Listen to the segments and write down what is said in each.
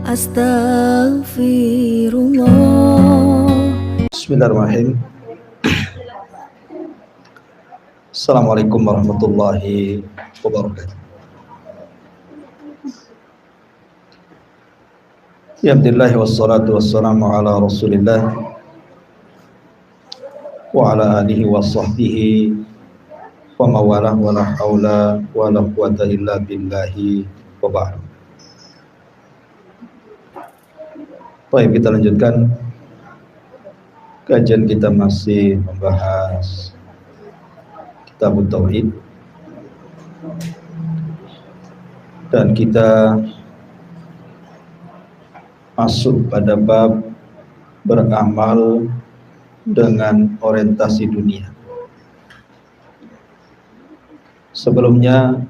Astaghfirullah. Bismillahirrahmanirrahim. Assalamualaikum warahmatullahi wabarakatuh. Alhamdulillah wassalatu wassalamu ala Rasulillah wa ala alihi wa sahbihi wa mawalah wa la haula wa la quwata illa billahi wa ba'd. Baik, kita lanjutkan kajian kita, masih membahas Kitab Tauhid, dan kita masuk pada bab beramal dengan orientasi dunia. Sebelumnya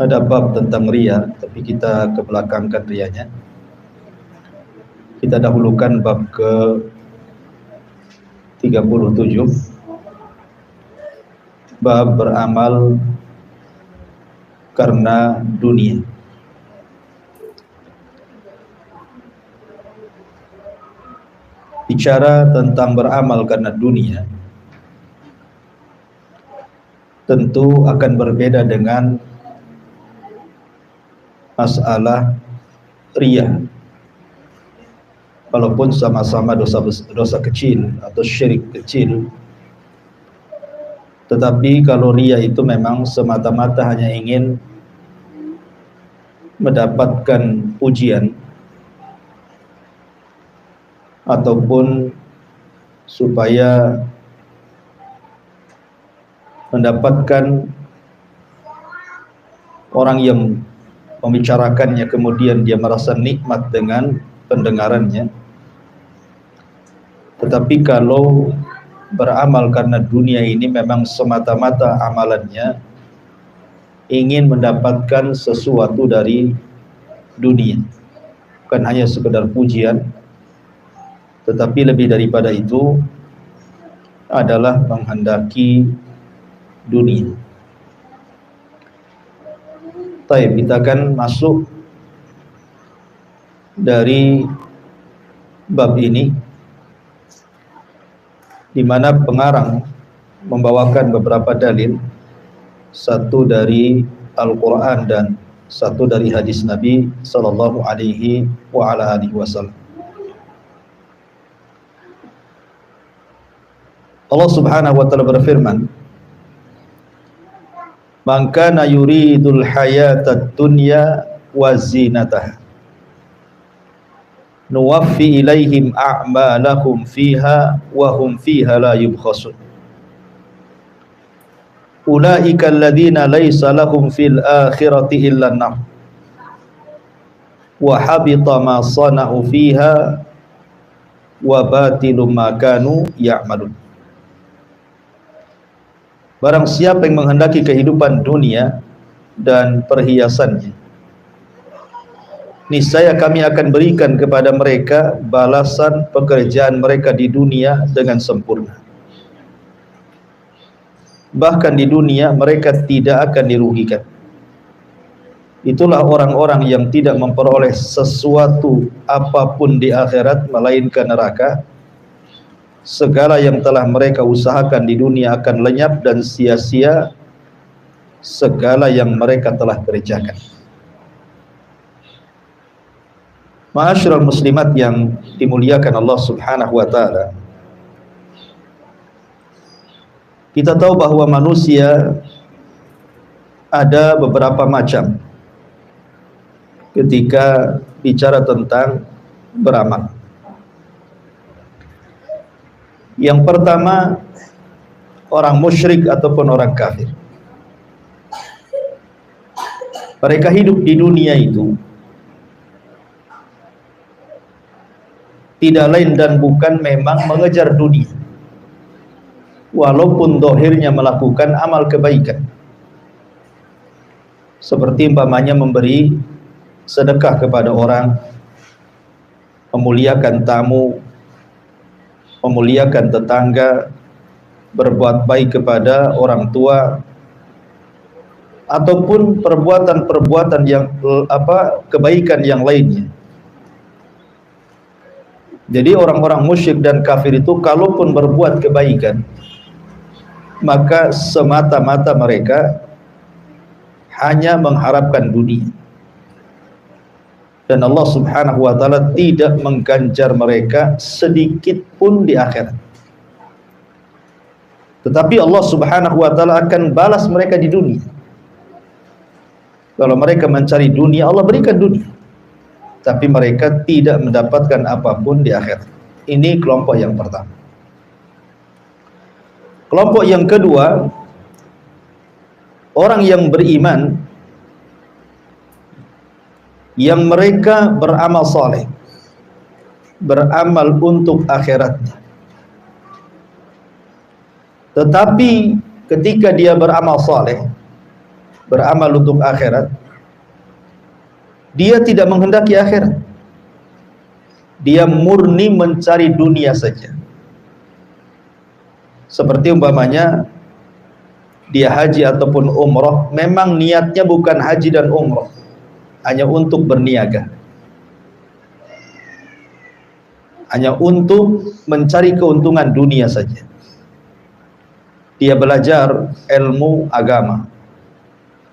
ada bab tentang riya, tapi kita kebelakangkan riyanya. Kita dahulukan bab ke 37, bab beramal karena dunia. Bicara tentang beramal karena dunia, tentu akan berbeda dengan masalah riya. Walaupun sama-sama dosa kecil atau syirik kecil, tetapi kalau riya itu memang semata-mata hanya ingin mendapatkan pujian ataupun supaya mendapatkan orang yang membicarakannya kemudian dia merasa nikmat dengan pendengarannya. Tetapi kalau beramal karena dunia ini memang semata-mata amalannya ingin mendapatkan sesuatu dari dunia, bukan hanya sekedar pujian, tetapi lebih daripada itu adalah menghendaki dunia. Baik, kita akan masuk dari bab ini, di mana pengarang membawakan beberapa dalil, satu dari Al-Quran dan satu dari hadis Nabi sallallahu alaihi wa ala alihi wasallam. Allah subhanahu wa ta'ala berfirman, "Man kana yuridul hayatad dunya wa zinataha nuwaffi ilaihim a'malahum fiha wa hum fiha la yubkhasun. Ulaika alladhina laysa lahum fil akhirati illa an-nar wa habita ma sana'u fiha wa batilu ma kanu ya'malun." Barang siapa yang menghendaki kehidupan dunia dan perhiasannya, niscaya kami akan berikan kepada mereka balasan pekerjaan mereka di dunia dengan sempurna. Bahkan di dunia mereka tidak akan dirugikan. Itulah orang-orang yang tidak memperoleh sesuatu apapun di akhirat melainkan neraka. Segala yang telah mereka usahakan di dunia akan lenyap dan sia-sia segala yang mereka telah kerjakan. Ma'asyiral muslimat yang dimuliakan Allah subhanahu wa ta'ala, kita tahu bahwa manusia ada beberapa macam ketika bicara tentang beramal. Yang pertama, orang musyrik ataupun orang kafir. Mereka hidup di dunia itu tidak lain dan bukan memang mengejar dunia, walaupun dohirnya melakukan amal kebaikan, seperti umpamanya memberi sedekah kepada orang, memuliakan tamu, memuliakan tetangga, berbuat baik kepada orang tua, ataupun perbuatan-perbuatan yang kebaikan yang lainnya. Jadi orang-orang musyrik dan kafir itu kalaupun berbuat kebaikan, maka semata-mata mereka hanya mengharapkan dunia. Dan Allah Subhanahu wa taala tidak mengganjar mereka sedikit pun di akhirat. Tetapi Allah Subhanahu wa taala akan balas mereka di dunia. Kalau mereka mencari dunia, Allah berikan dunia. Tapi mereka tidak mendapatkan apapun di akhirat. Ini kelompok yang pertama. Kelompok yang kedua, orang yang beriman, yang mereka beramal saleh, beramal untuk akhiratnya. Tetapi ketika dia beramal saleh, beramal untuk akhirat, dia tidak menghendaki akhirat. Dia murni mencari dunia saja. Seperti umpamanya dia haji ataupun umrah, memang niatnya bukan haji dan umrah, hanya untuk berniaga, hanya untuk mencari keuntungan dunia saja. Dia belajar ilmu agama,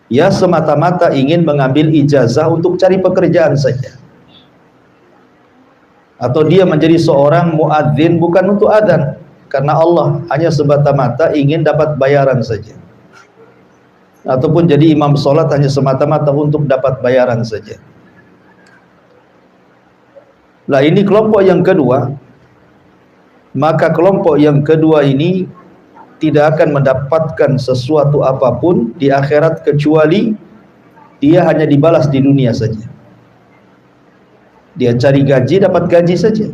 ya semata-mata ingin mengambil ijazah untuk cari pekerjaan saja. Atau dia menjadi seorang muadzin bukan untuk adzan, karena Allah, hanya semata-mata ingin dapat bayaran saja. Ataupun jadi imam sholat hanya semata-mata untuk dapat bayaran saja. Lah ini kelompok yang kedua. Maka kelompok yang kedua ini tidak akan mendapatkan sesuatu apapun di akhirat kecuali dia hanya dibalas di dunia saja. Dia cari gaji, dapat gaji saja.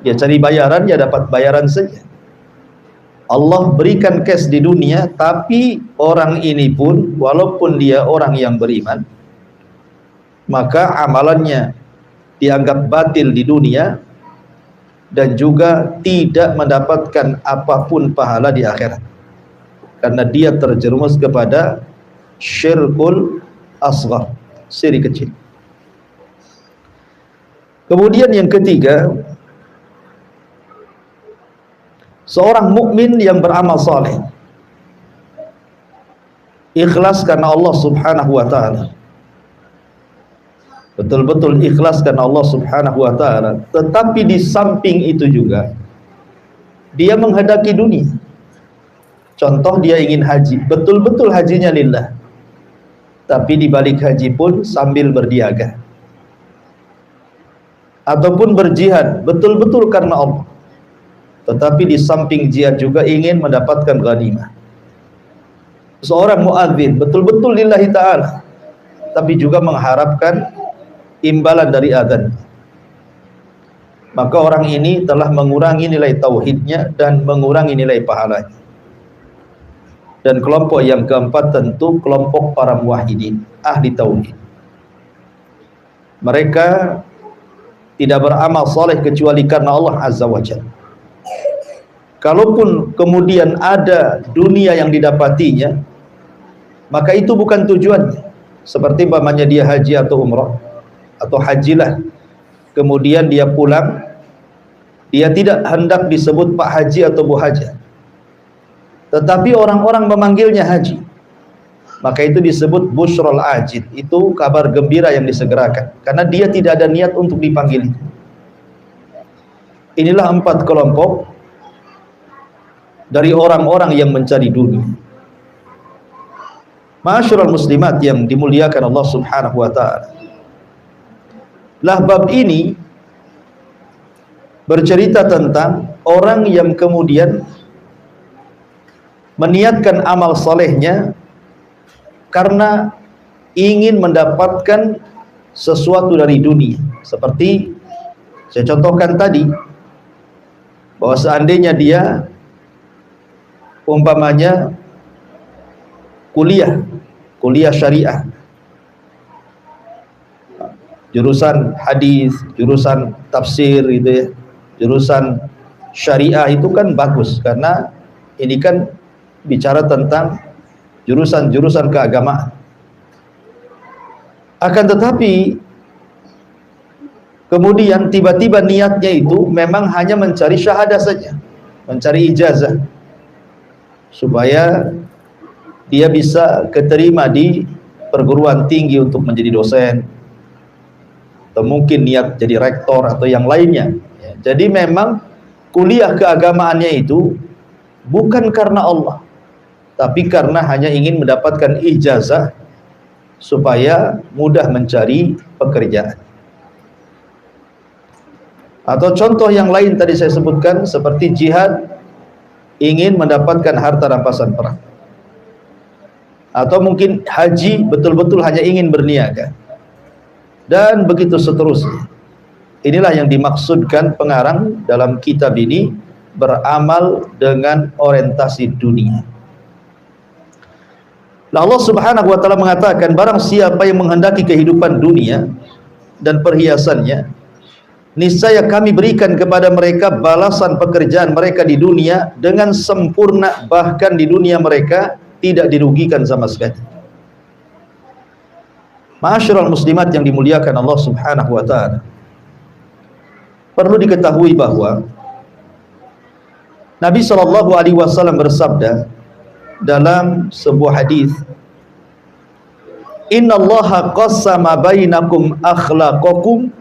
Dia cari bayaran, dia dapat bayaran saja. Allah berikan cash di dunia, tapi orang ini pun walaupun dia orang yang beriman, maka amalannya dianggap batil di dunia dan juga tidak mendapatkan apapun pahala di akhirat, karena dia terjerumus kepada syirkul asghar, syirik kecil. Kemudian yang ketiga, seorang mukmin yang beramal saleh, ikhlas karena Allah Subhanahu wa taala. Betul-betul ikhlas karena Allah Subhanahu wa taala, tetapi di samping itu juga dia menghendaki dunia. Contoh, dia ingin haji, betul-betul hajinya lillah, tapi di balik haji pun sambil berniaga. Ataupun berjihad, betul-betul karena Allah, tetapi di samping jihad juga ingin mendapatkan ghanimah. Seorang muadzin, betul-betul lillahi ta'ala, tapi juga mengharapkan imbalan dari adzan. Maka orang ini telah mengurangi nilai tauhidnya dan mengurangi nilai pahalanya. Dan kelompok yang keempat tentu kelompok para muwahhidin, ahli tauhid. Mereka tidak beramal saleh kecuali karena Allah Azza wa Jalla. Kalaupun kemudian ada dunia yang didapatinya, maka itu bukan tujuannya. Seperti umpamanya dia haji atau umrah, atau hajilah, kemudian dia pulang, dia tidak hendak disebut Pak Haji atau Bu Haja, tetapi orang-orang memanggilnya haji, maka itu disebut busyrul ajid, itu kabar gembira yang disegerakan, karena dia tidak ada niat untuk dipanggil. Inilah 4 kelompok dari orang-orang yang mencari dunia. Ma'asyiral muslimat yang dimuliakan Allah Subhanahu wa taala. Lah bab ini bercerita tentang orang yang kemudian meniatkan amal solehnya karena ingin mendapatkan sesuatu dari dunia. Seperti saya contohkan tadi, bahwa seandainya dia umpamanya kuliah syariah, jurusan hadis, jurusan tafsir gitu ya, jurusan syariah, itu kan bagus karena ini kan bicara tentang jurusan-jurusan keagamaan. Akan tetapi kemudian tiba-tiba niatnya itu memang hanya mencari syahadah saja, mencari ijazah supaya dia bisa keterima di perguruan tinggi untuk menjadi dosen, atau mungkin niat jadi rektor atau yang lainnya. Jadi memang kuliah keagamaannya itu bukan karena Allah, tapi karena hanya ingin mendapatkan ijazah supaya mudah mencari pekerjaan. Atau contoh yang lain tadi saya sebutkan seperti jihad, ingin mendapatkan harta rampasan perang. Atau mungkin haji, betul-betul hanya ingin berniaga. Dan begitu seterusnya. Inilah yang dimaksudkan pengarang dalam kitab ini, beramal dengan orientasi dunia. Allah Subhanahu wa taala mengatakan, barang siapa yang menghendaki kehidupan dunia dan perhiasannya, niscaya kami berikan kepada mereka balasan pekerjaan mereka di dunia dengan sempurna, bahkan di dunia mereka tidak dirugikan sama sekali. Ma'asyiral muslimat yang dimuliakan Allah Subhanahu wa taala, perlu diketahui bahwa Nabi sallallahu alaihi wasallam bersabda dalam sebuah hadis, "Innallaha qassama bainakum akhlaqakum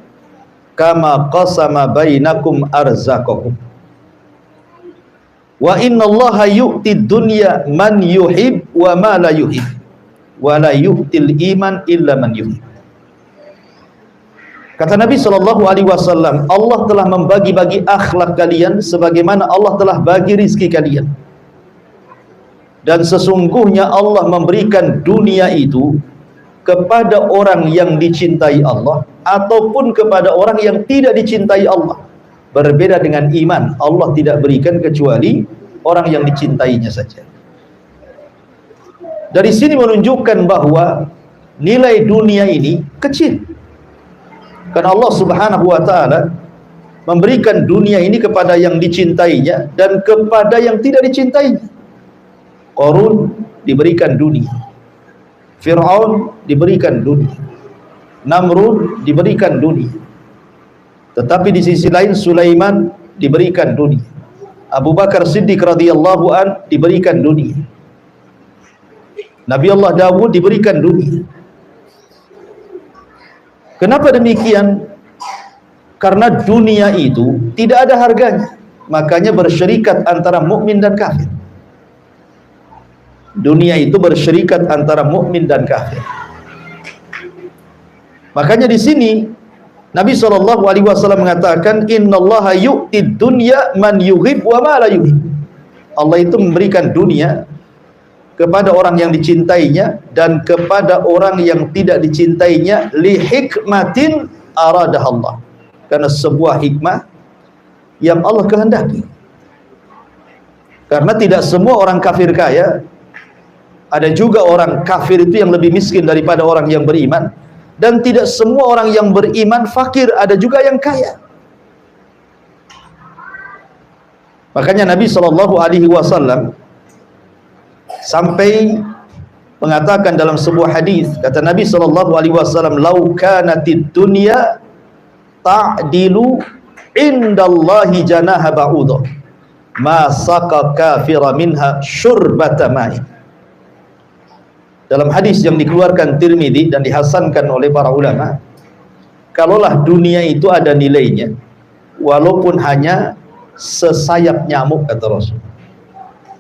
kama qasama bainakum arzaqakum. Wa innallaha yu'tid dunya man yuhib wa ma la yuhib, wa la yu'til iman illa man yuhib." Kata Nabi sallallahu alaihi wasallam, Allah telah membagi-bagi akhlak kalian sebagaimana Allah telah bagi rizki kalian. Dan sesungguhnya Allah memberikan dunia itu kepada orang yang dicintai Allah ataupun kepada orang yang tidak dicintai Allah. Berbeda dengan iman, Allah tidak berikan kecuali orang yang dicintainya saja. Dari sini menunjukkan bahwa nilai dunia ini kecil, karena Allah Subhanahu wa taala memberikan dunia ini kepada yang dicintainya dan kepada yang tidak dicintainya. Qarun diberikan dunia, Fir'aun diberikan dunia, Namrud diberikan dunia. Tetapi di sisi lain Sulaiman diberikan dunia, Abu Bakar Siddiq radhiyallahu an diberikan dunia, Nabi Allah Dawud diberikan dunia. Kenapa demikian? Karena dunia itu tidak ada harganya, makanya bersyarikat antara mukmin dan kafir. Dunia itu bersyarikat antara mukmin dan kafir. Makanya di sini Nabi SAW mengatakan, innallaha yu'tid dunya man yuhib wa ma la yuhib. Allah itu memberikan dunia kepada orang yang dicintainya dan kepada orang yang tidak dicintainya, li hikmatin aradahallah, karena sebuah hikmah yang Allah kehendaki. Karena tidak semua orang kafir kaya, ada juga orang kafir itu yang lebih miskin daripada orang yang beriman, dan tidak semua orang yang beriman fakir, ada juga yang kaya. Makanya Nabi SAW sampai mengatakan dalam sebuah hadis, kata Nabi SAW, "Lau kanatid dunya ta'dilu indallahi janaha ba'udah, ma saqa kafira minha syurbata ma'i." Dalam hadis yang dikeluarkan Tirmidzi dan dihasankan oleh para ulama, kalaulah dunia itu ada nilainya, walaupun hanya sesayap nyamuk, kata Rasul.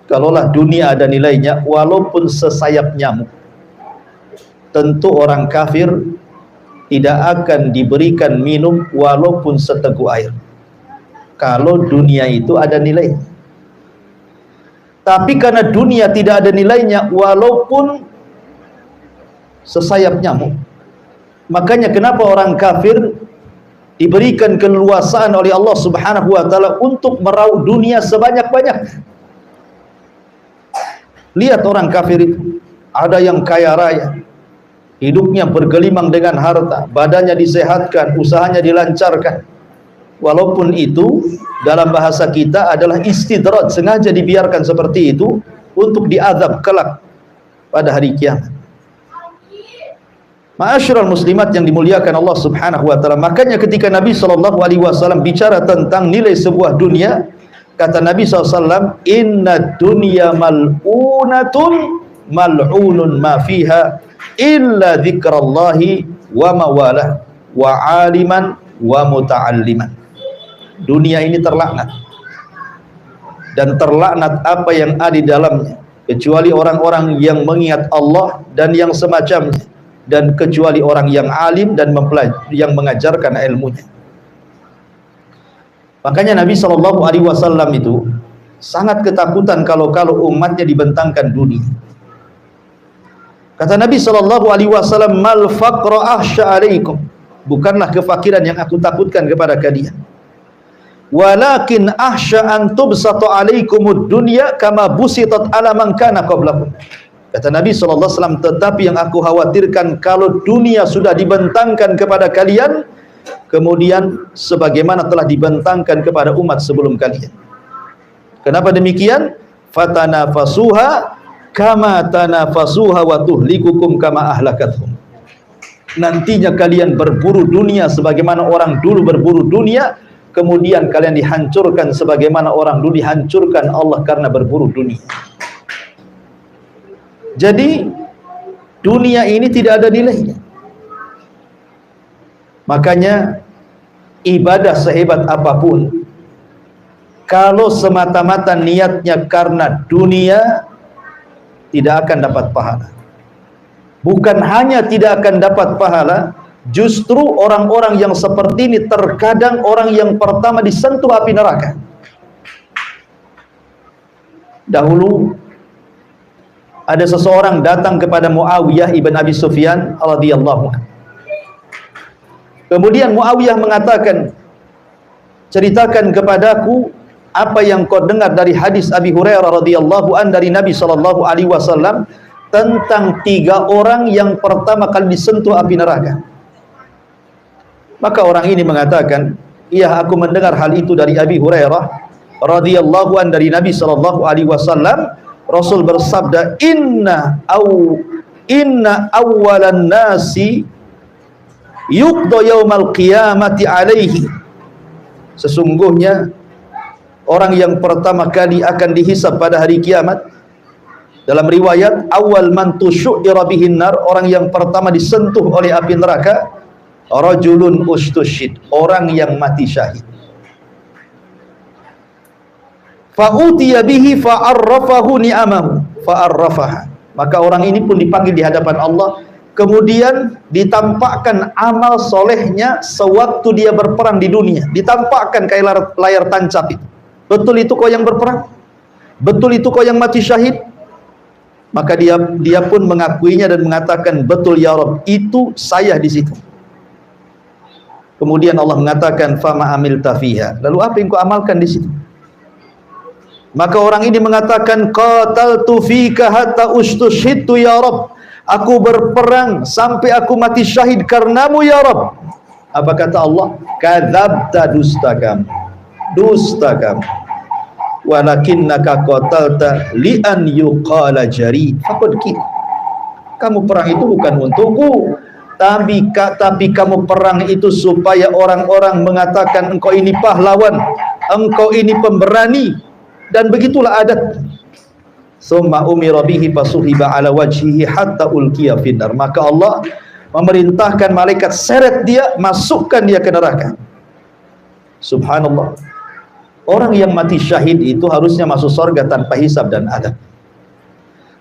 Kalaulah dunia ada nilainya, walaupun sesayap nyamuk, tentu orang kafir tidak akan diberikan minum walaupun seteguk air, kalau dunia itu ada nilai. Tapi karena dunia tidak ada nilainya walaupun sesayap nyamuk, makanya kenapa orang kafir diberikan keleluasaan oleh Allah Subhanahu wa taala untuk meraup dunia sebanyak-banyak. Lihat orang kafir itu, ada yang kaya raya, hidupnya bergelimang dengan harta, badannya disehatkan, usahanya dilancarkan. Walaupun itu dalam bahasa kita adalah istidraj, sengaja dibiarkan seperti itu untuk diazab kelak pada hari kiamat. Ma'asyiral muslimat yang dimuliakan Allah Subhanahu wa taala, makanya ketika Nabi sallallahu alaihi wasallam bicara tentang nilai sebuah dunia, kata Nabi SAW, inna dunya mal'unatun mal'unun ma fiha illa dzikrallahi wa mawalah wa aliman wa muta'alliman. Dunia ini terlaknat, dan terlaknat apa yang ada di dalamnya, kecuali orang-orang yang mengingat Allah dan yang semacamnya, dan kecuali orang yang alim dan yang mengajarkan ilmunya. Makanya Nabi SAW itu sangat ketakutan kalau umatnya dibentangkan dunia. Kata Nabi SAW, mal faqra ahsya alaikum, bukanlah kefakiran yang aku takutkan kepada kalian, walakin ahsya an tubsata alaikumud dunya kama busitat ala man kana qablakum. Kata Nabi SAW, tetapi yang aku khawatirkan kalau dunia sudah dibentangkan kepada kalian, kemudian sebagaimana telah dibentangkan kepada umat sebelum kalian. Kenapa demikian? Fatanafasuha kama tanafasuha wa tuhlikukum kama ahlakathum. Nantinya kalian berburu dunia sebagaimana orang dulu berburu dunia, kemudian kalian dihancurkan sebagaimana orang dulu dihancurkan Allah karena berburu dunia. Jadi dunia ini tidak ada nilainya. Makanya ibadah sehebat apapun, kalau semata-mata niatnya karena dunia, tidak akan dapat pahala. Bukan hanya tidak akan dapat pahala, justru orang-orang yang seperti ini terkadang orang yang pertama disentuh api neraka. Dahulu ada seseorang datang kepada Muawiyah ibn Abi Sufyan radhiyallahu anhu. Kemudian Muawiyah mengatakan, ceritakan kepadaku apa yang kau dengar dari hadis Abi Hurairah radhiyallahu an dari Nabi sallallahu alaihi wasallam tentang 3 orang yang pertama kali disentuh api neraka. Maka orang ini mengatakan, iya, aku mendengar hal itu dari Abi Hurairah radhiyallahu an dari Nabi sallallahu alaihi wasallam. Rasul bersabda, inna awwalan nasi yuqda yaumal qiyamati alaihi, sesungguhnya orang yang pertama kali akan dihisab pada hari kiamat. Dalam riwayat, awal man tusyu'ira bihin nar, orang yang pertama disentuh oleh api neraka, rajulun ustushid, orang yang mati syahid. Fa'utiya bihi fa'arrafahu ni'amahu fa'arrafaha, maka orang ini pun dipanggil di hadapan Allah, kemudian ditampakkan amal solehnya sewaktu dia berperang di dunia, ditampakkan kayak layar tancap itu. Betul itu kau yang berperang? Betul itu kau yang mati syahid? Maka dia pun mengakuinya dan mengatakan, betul ya Rabb, itu saya di situ. Kemudian Allah mengatakan, fama amilta fiha, lalu apa yang kau amalkan di situ? Maka orang ini mengatakan, qataltu fika hatta ustushhidtu ya Rabb, aku berperang sampai aku mati syahid karenamu ya Rabb. Apa kata Allah? Kadzabta, dusta kamu, walakinnaka qatalta li'an yuqala jari faqad qil, kamu perang itu bukan untukku, tapi kamu perang itu supaya orang-orang mengatakan engkau ini pahlawan, engkau ini pemberani. Dan begitulah adat. Summa umira bihi fasuhiba ala wajhihi hatta ulqiya finnar, maka Allah memerintahkan malaikat seret dia, masukkan dia ke neraka. Subhanallah. Orang yang mati syahid itu harusnya masuk surga tanpa hisab dan adab.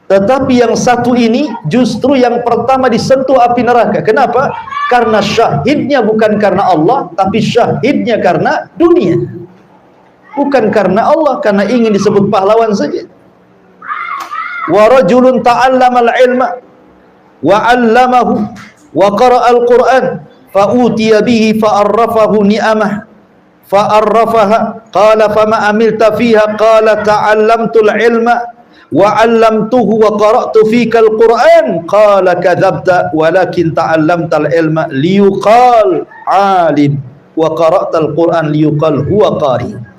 Tetapi yang satu ini justru yang pertama disentuh api neraka. Kenapa? Karena syahidnya bukan karena Allah, tapi syahidnya karena dunia. Bukan karena Allah, karena ingin disebut pahlawan saja. Wa rajulun ta'allamal ilma wa 'allamahu wa qara'al Qur'an fa utiya bihi fa arrafahu ni'amah fa arrafaha qala fama amilta fiha qala ta'allamtul ilma wa 'allamtuhu wa qara'tu fikal Qur'an qala kadzabta walakin ta'allamtal ilma liyuqal 'alim wa qara'tal Qur'an liyuqal huwa qari.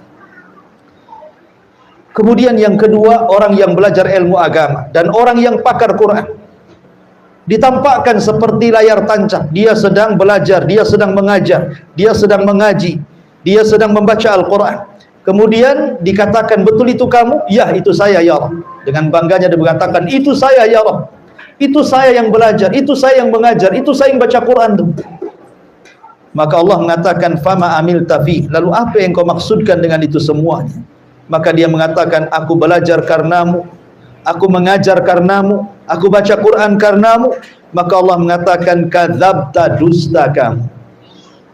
Kemudian yang kedua, orang yang belajar ilmu agama dan orang yang pakar Quran. Ditampakkan seperti layar tancap, dia sedang belajar, dia sedang mengajar, dia sedang mengaji, dia sedang membaca Al-Quran. Kemudian dikatakan, betul itu kamu? Ya, itu saya ya Rabb. Dengan bangganya dia mengatakan, itu saya ya Rabb, itu saya yang belajar, itu saya yang mengajar, itu saya yang baca Quran tuh. Maka Allah mengatakan, fama amil tafi, lalu apa yang kau maksudkan dengan itu semuanya? Maka dia mengatakan, aku belajar karenamu, aku mengajar karenamu, aku baca Quran karenamu. Maka Allah mengatakan, kadzabta, dusta kamu.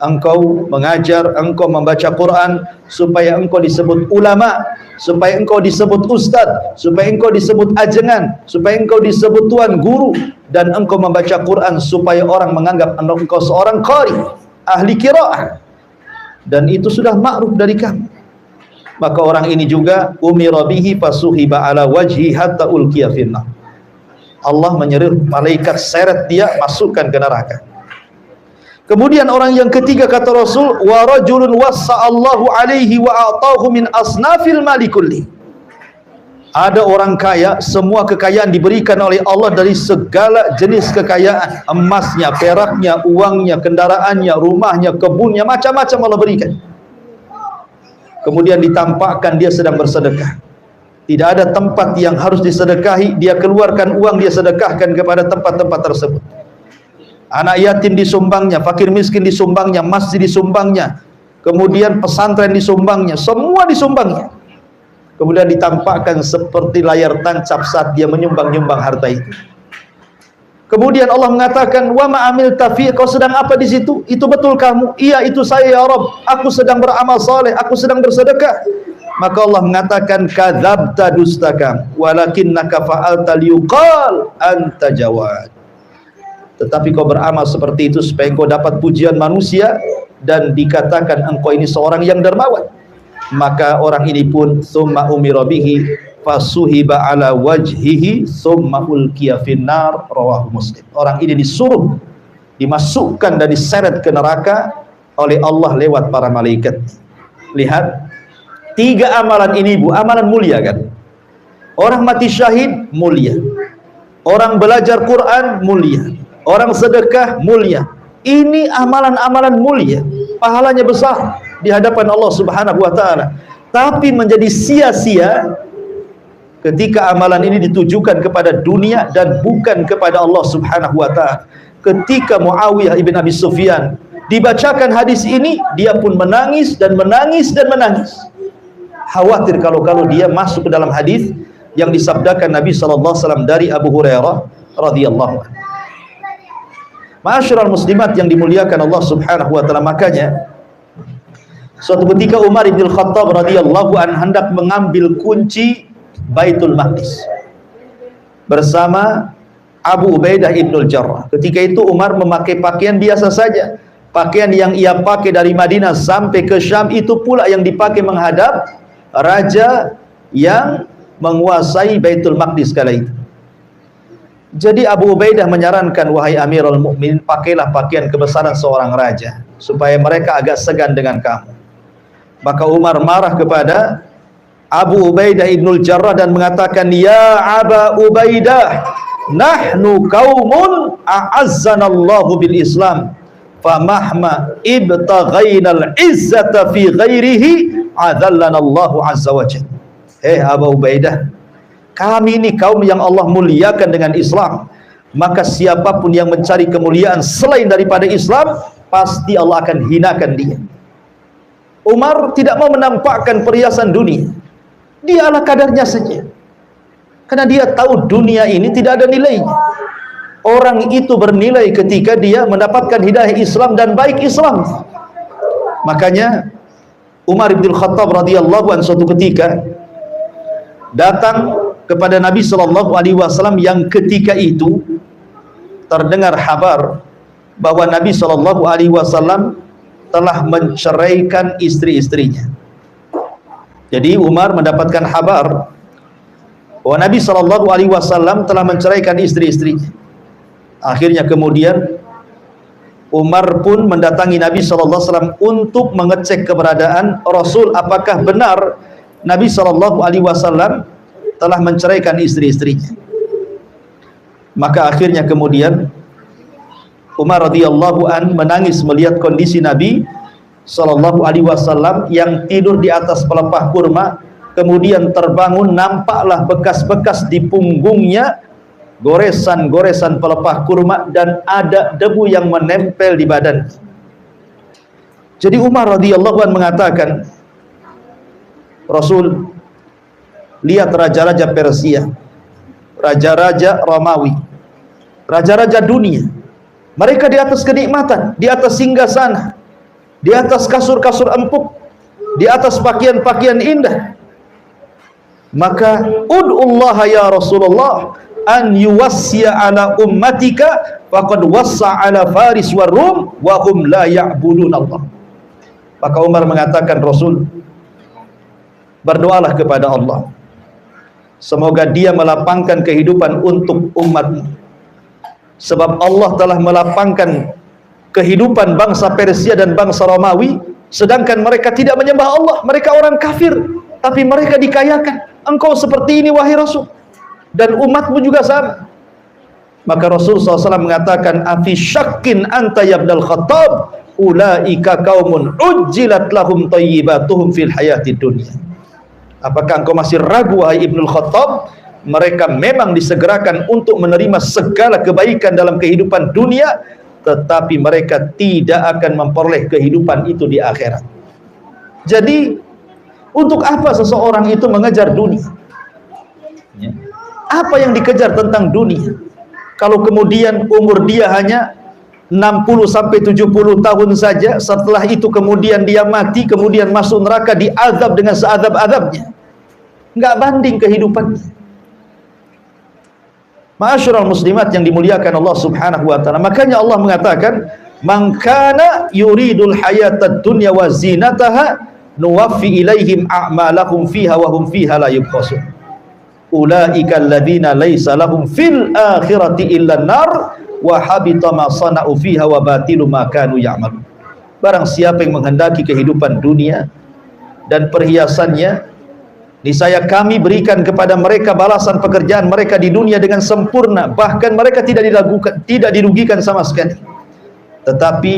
Engkau mengajar, engkau membaca Quran supaya engkau disebut ulama, supaya engkau disebut ustaz, supaya engkau disebut ajengan, supaya engkau disebut tuan guru, dan engkau membaca Quran supaya orang menganggap engkau seorang qari, ahli qiraah, dan itu sudah ma'ruf dari kamu. Maka orang ini juga umira bihi fasuhiba ala wajhi hatta ulqiya finnar. Allah menyerir malaikat, seret dia, masukkan ke neraka. Kemudian orang yang ketiga kata Rasul, wa rajulun wassa'allahu alaihi wa a'tahu min asnafil mali kulli. Ada orang kaya, semua kekayaan diberikan oleh Allah dari segala jenis kekayaan, emasnya, peraknya, uangnya, kendaraannya, rumahnya, kebunnya, macam-macam Allah berikan. Kemudian ditampakkan dia sedang bersedekah. Tidak ada tempat yang harus disedekahi, dia keluarkan uang, dia sedekahkan kepada tempat-tempat tersebut. Anak yatim disumbangnya, fakir miskin disumbangnya, masjid disumbangnya, kemudian pesantren disumbangnya, semua disumbangnya. Kemudian ditampakkan seperti layar tancap saat dia menyumbang-nyumbang harta itu. Kemudian Allah mengatakan, wa ma amil tafi, kau sedang apa di situ? Itu betul kamu? Iya, itu saya ya Rabb, aku sedang beramal saleh, aku sedang bersedekah. Maka Allah mengatakan, kadzabta, dusta kamu, walakinnaka fa'alta liyuqal anta jawad. Tetapi kau beramal seperti itu supaya kau dapat pujian manusia dan dikatakan engkau ini seorang yang dermawan. Maka orang ini pun summa umira bihi fasuhiba ala wajhihi summa ulqiya finnar, rawahu Muslim. Orang ini disuruh dimasukkan dan diseret ke neraka oleh Allah lewat para malaikat. Lihat, tiga amalan ini, Bu, amalan mulia kan? Orang mati syahid mulia, orang belajar Quran mulia, orang sedekah mulia. Ini amalan-amalan mulia, pahalanya besar di hadapan Allah Subhanahu wa taala. Tapi menjadi sia-sia ketika amalan ini ditujukan kepada dunia dan bukan kepada Allah Subhanahu wa taala. Ketika Muawiyah ibn Abi Sufyan dibacakan hadis ini, dia pun menangis dan menangis dan menangis. Khawatir kalau dia masuk ke dalam hadis yang disabdakan Nabi sallallahu alaihi wasallam dari Abu Hurairah radhiyallahu anhu. Ma'asyiral muslimat yang dimuliakan Allah Subhanahu wa taala, makanya suatu ketika Umar bin Khattab radhiyallahu anhu hendak mengambil kunci Baitul Maqdis bersama Abu Ubaidah ibnul Jarrah. Ketika itu Umar memakai pakaian biasa saja, pakaian yang ia pakai dari Madinah sampai ke Syam, itu pula yang dipakai menghadap raja yang menguasai Baitul Maqdis kala itu. Jadi Abu Ubaidah menyarankan, wahai Amirul Mukminin, pakailah pakaian kebesaran seorang raja supaya mereka agak segan dengan kamu. Maka Umar marah kepada Abu Ubaidah ibnul Jarrah dan mengatakan, ya Aba Ubaidah, nahnu qaumun a'azzanallahu bil Islam, famahma ibtaghainal izzata fi ghairihi adallanallahu azza wa jalla. Abu Ubaidah, kami ini kaum yang Allah muliakan dengan Islam, maka siapapun yang mencari kemuliaan selain daripada Islam, pasti Allah akan hinakan dia. Umar tidak mau menampakkan perhiasan dunia, dia ala kadarnya saja, karena dia tahu dunia ini tidak ada nilainya. Orang itu bernilai ketika dia mendapatkan hidayah Islam dan baik Islam. Makanya Umar bin Khattab radhiyallahu anhu suatu ketika datang kepada Nabi sallallahu alaihi wasallam, yang ketika itu terdengar kabar bahwa Nabi sallallahu alaihi wasallam telah menceraikan istri-istrinya. Jadi Umar mendapatkan kabar bahwa Nabi sallallahu alaihi wasallam telah menceraikan istri-istrinya. Akhirnya kemudian Umar pun mendatangi Nabi sallallahu alaihi wasallam untuk mengecek keberadaan Rasul, apakah benar Nabi sallallahu alaihi wasallam telah menceraikan istri-istrinya. Maka akhirnya kemudian Umar radhiyallahu an menangis melihat kondisi Nabi sallallahu alaihi wasallam yang tidur di atas pelepah kurma, kemudian terbangun, nampaklah bekas-bekas di punggungnya, goresan-goresan pelepah kurma, dan ada debu yang menempel di badan. Jadi Umar radhiyallahu an mengatakan, Rasul, lihat raja-raja Persia, raja-raja Romawi, raja-raja dunia, mereka di atas kenikmatan, di atas singgasana, di atas kasur-kasur empuk, di atas pakaian-pakaian indah. Maka ud'ullah ya Rasulullah an yuwassiya ala ummatika faqad wassa ala Faris wa Rum wa hum la ya'budun Allah. Maka Umar mengatakan, Rasul, berdoalah kepada Allah, semoga dia melapangkan kehidupan untuk umatmu, sebab Allah telah melapangkan kehidupan bangsa Persia dan bangsa Romawi, sedangkan mereka tidak menyembah Allah, mereka orang kafir, tapi mereka dikayakan. Engkau seperti ini wahai Rasul, dan umatmu juga sama. Maka Rasul SAW mengatakan, afi syakkin anta ya ibnal Khattab, ulaika qaumun ujjilat lahum thayyibatuhum fil hayatid dunya. Apakah engkau masih ragu wahai Ibnul Khattab? Mereka memang disegerakan untuk menerima segala kebaikan dalam kehidupan dunia, tetapi mereka tidak akan memperoleh kehidupan itu di akhirat. Jadi untuk apa seseorang itu mengejar dunia? Apa yang dikejar tentang dunia? Kalau kemudian umur dia hanya 60 sampai 70 tahun saja, setelah itu kemudian dia mati, kemudian masuk neraka, diazab dengan seazab-azabnya, nggak banding kehidupannya. Ma'asyiral muslimat yang dimuliakan Allah Subhanahu wa taala. Makanya Allah mengatakan, "Man kana yuridul hayatad dunya wa zinataha nuwaffi ilaihim a'malahum fiha wa hum fiha la yubkhasun. Ulaika alladziina laisa lahum fil akhirati illa an-nar wa habita ma sana'u fiha wa batilu ma kanu ya'malun." Barang siapa yang menghendaki kehidupan dunia dan perhiasannya, niscaya kami berikan kepada mereka balasan pekerjaan mereka di dunia dengan sempurna, bahkan mereka tidak dirugikan sama sekali. Tetapi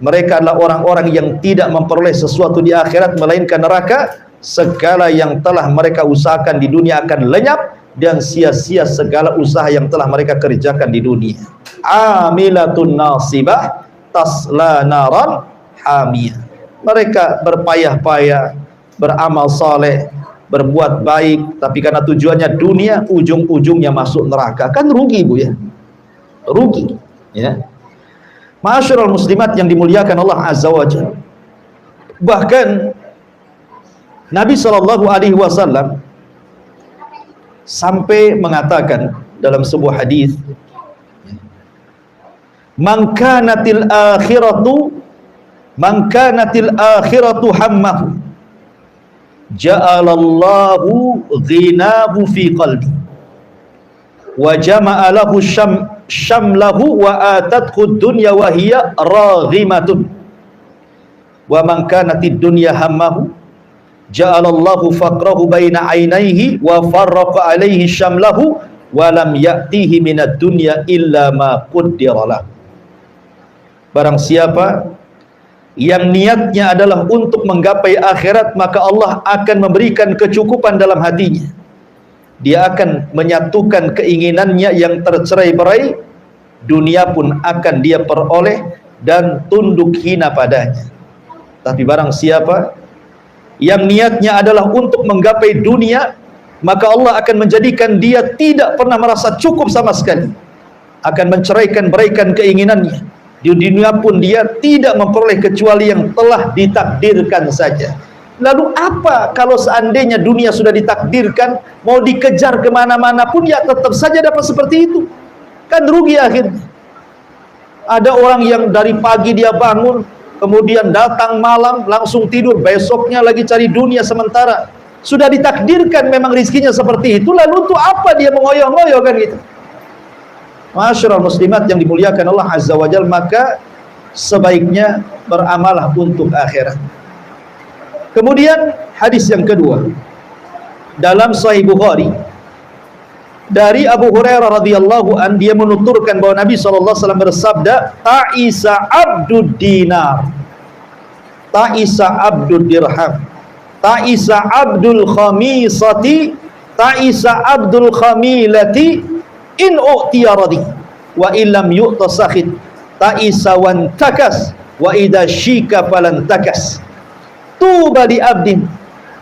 mereka adalah orang-orang yang tidak memperoleh sesuatu di akhirat melainkan neraka. Segala yang telah mereka usahakan di dunia akan lenyap, dan sia-sia segala usaha yang telah mereka kerjakan di dunia. Amilatun nasibah tasla naran hamiyah. Mereka berpayah-payah, beramal saleh, berbuat baik, tapi karena tujuannya dunia, ujung-ujungnya masuk neraka. Kan rugi, Bu, ya? Rugi, ya. Ma'asyiral muslimat yang dimuliakan Allah Azza wa Jalla. Bahkan Nabi sallallahu alaihi wasallam sampai mengatakan dalam sebuah hadis, man kanatil akhiratu hammahu ja'alallahu ghinahu fi qalbi wa jama'a lahu syamlahu wa atathu dunya wa hiya raghimatun wa man kanatid dunya hammahu ja'alallahu faqrahu baina ainaihi wa farraqa alaihi syamlahu wa lam ya'tihi minad dunya illa ma qaddara lahu. Barang siapa yang niatnya adalah untuk menggapai akhirat, maka Allah akan memberikan kecukupan dalam hatinya. Dia akan menyatukan keinginannya yang tercerai-berai, dunia pun akan dia peroleh dan tunduk hina padanya. Tapi barang siapa yang niatnya adalah untuk menggapai dunia, maka Allah akan menjadikan dia tidak pernah merasa cukup sama sekali, akan menceraikan-beraikan keinginannya. Di dunia pun dia tidak memperoleh kecuali yang telah ditakdirkan saja. Lalu apa kalau seandainya dunia sudah ditakdirkan, mau dikejar kemana-mana pun ya tetap saja dapat seperti itu? Kan rugi akhirnya. Ada orang yang dari pagi dia bangun, kemudian datang malam langsung tidur, besoknya lagi cari dunia, sementara sudah ditakdirkan memang rizkinya seperti itu. Lalu untuk apa dia mengoyoh-ngoyoh, kan gitu? Ma'asyiral muslimat yang dimuliakan Allah Azza wa Jalla, maka sebaiknya beramalah untuk akhirat. Kemudian hadis yang kedua dalam Sahih Bukhari, Dari Abu Hurairah radhiyallahu an, dia menuturkan bahwa Nabi SAW bersabda, ta'isa abdud dinar, ta'isa abdud dirham, ta'isa abdul khamisati, ta'isa abdul khamilati, in u'tiya radhi wa illam yu'ta sakhit, ta'isa wan takas wa idha syika falan takas. Tuba li abdin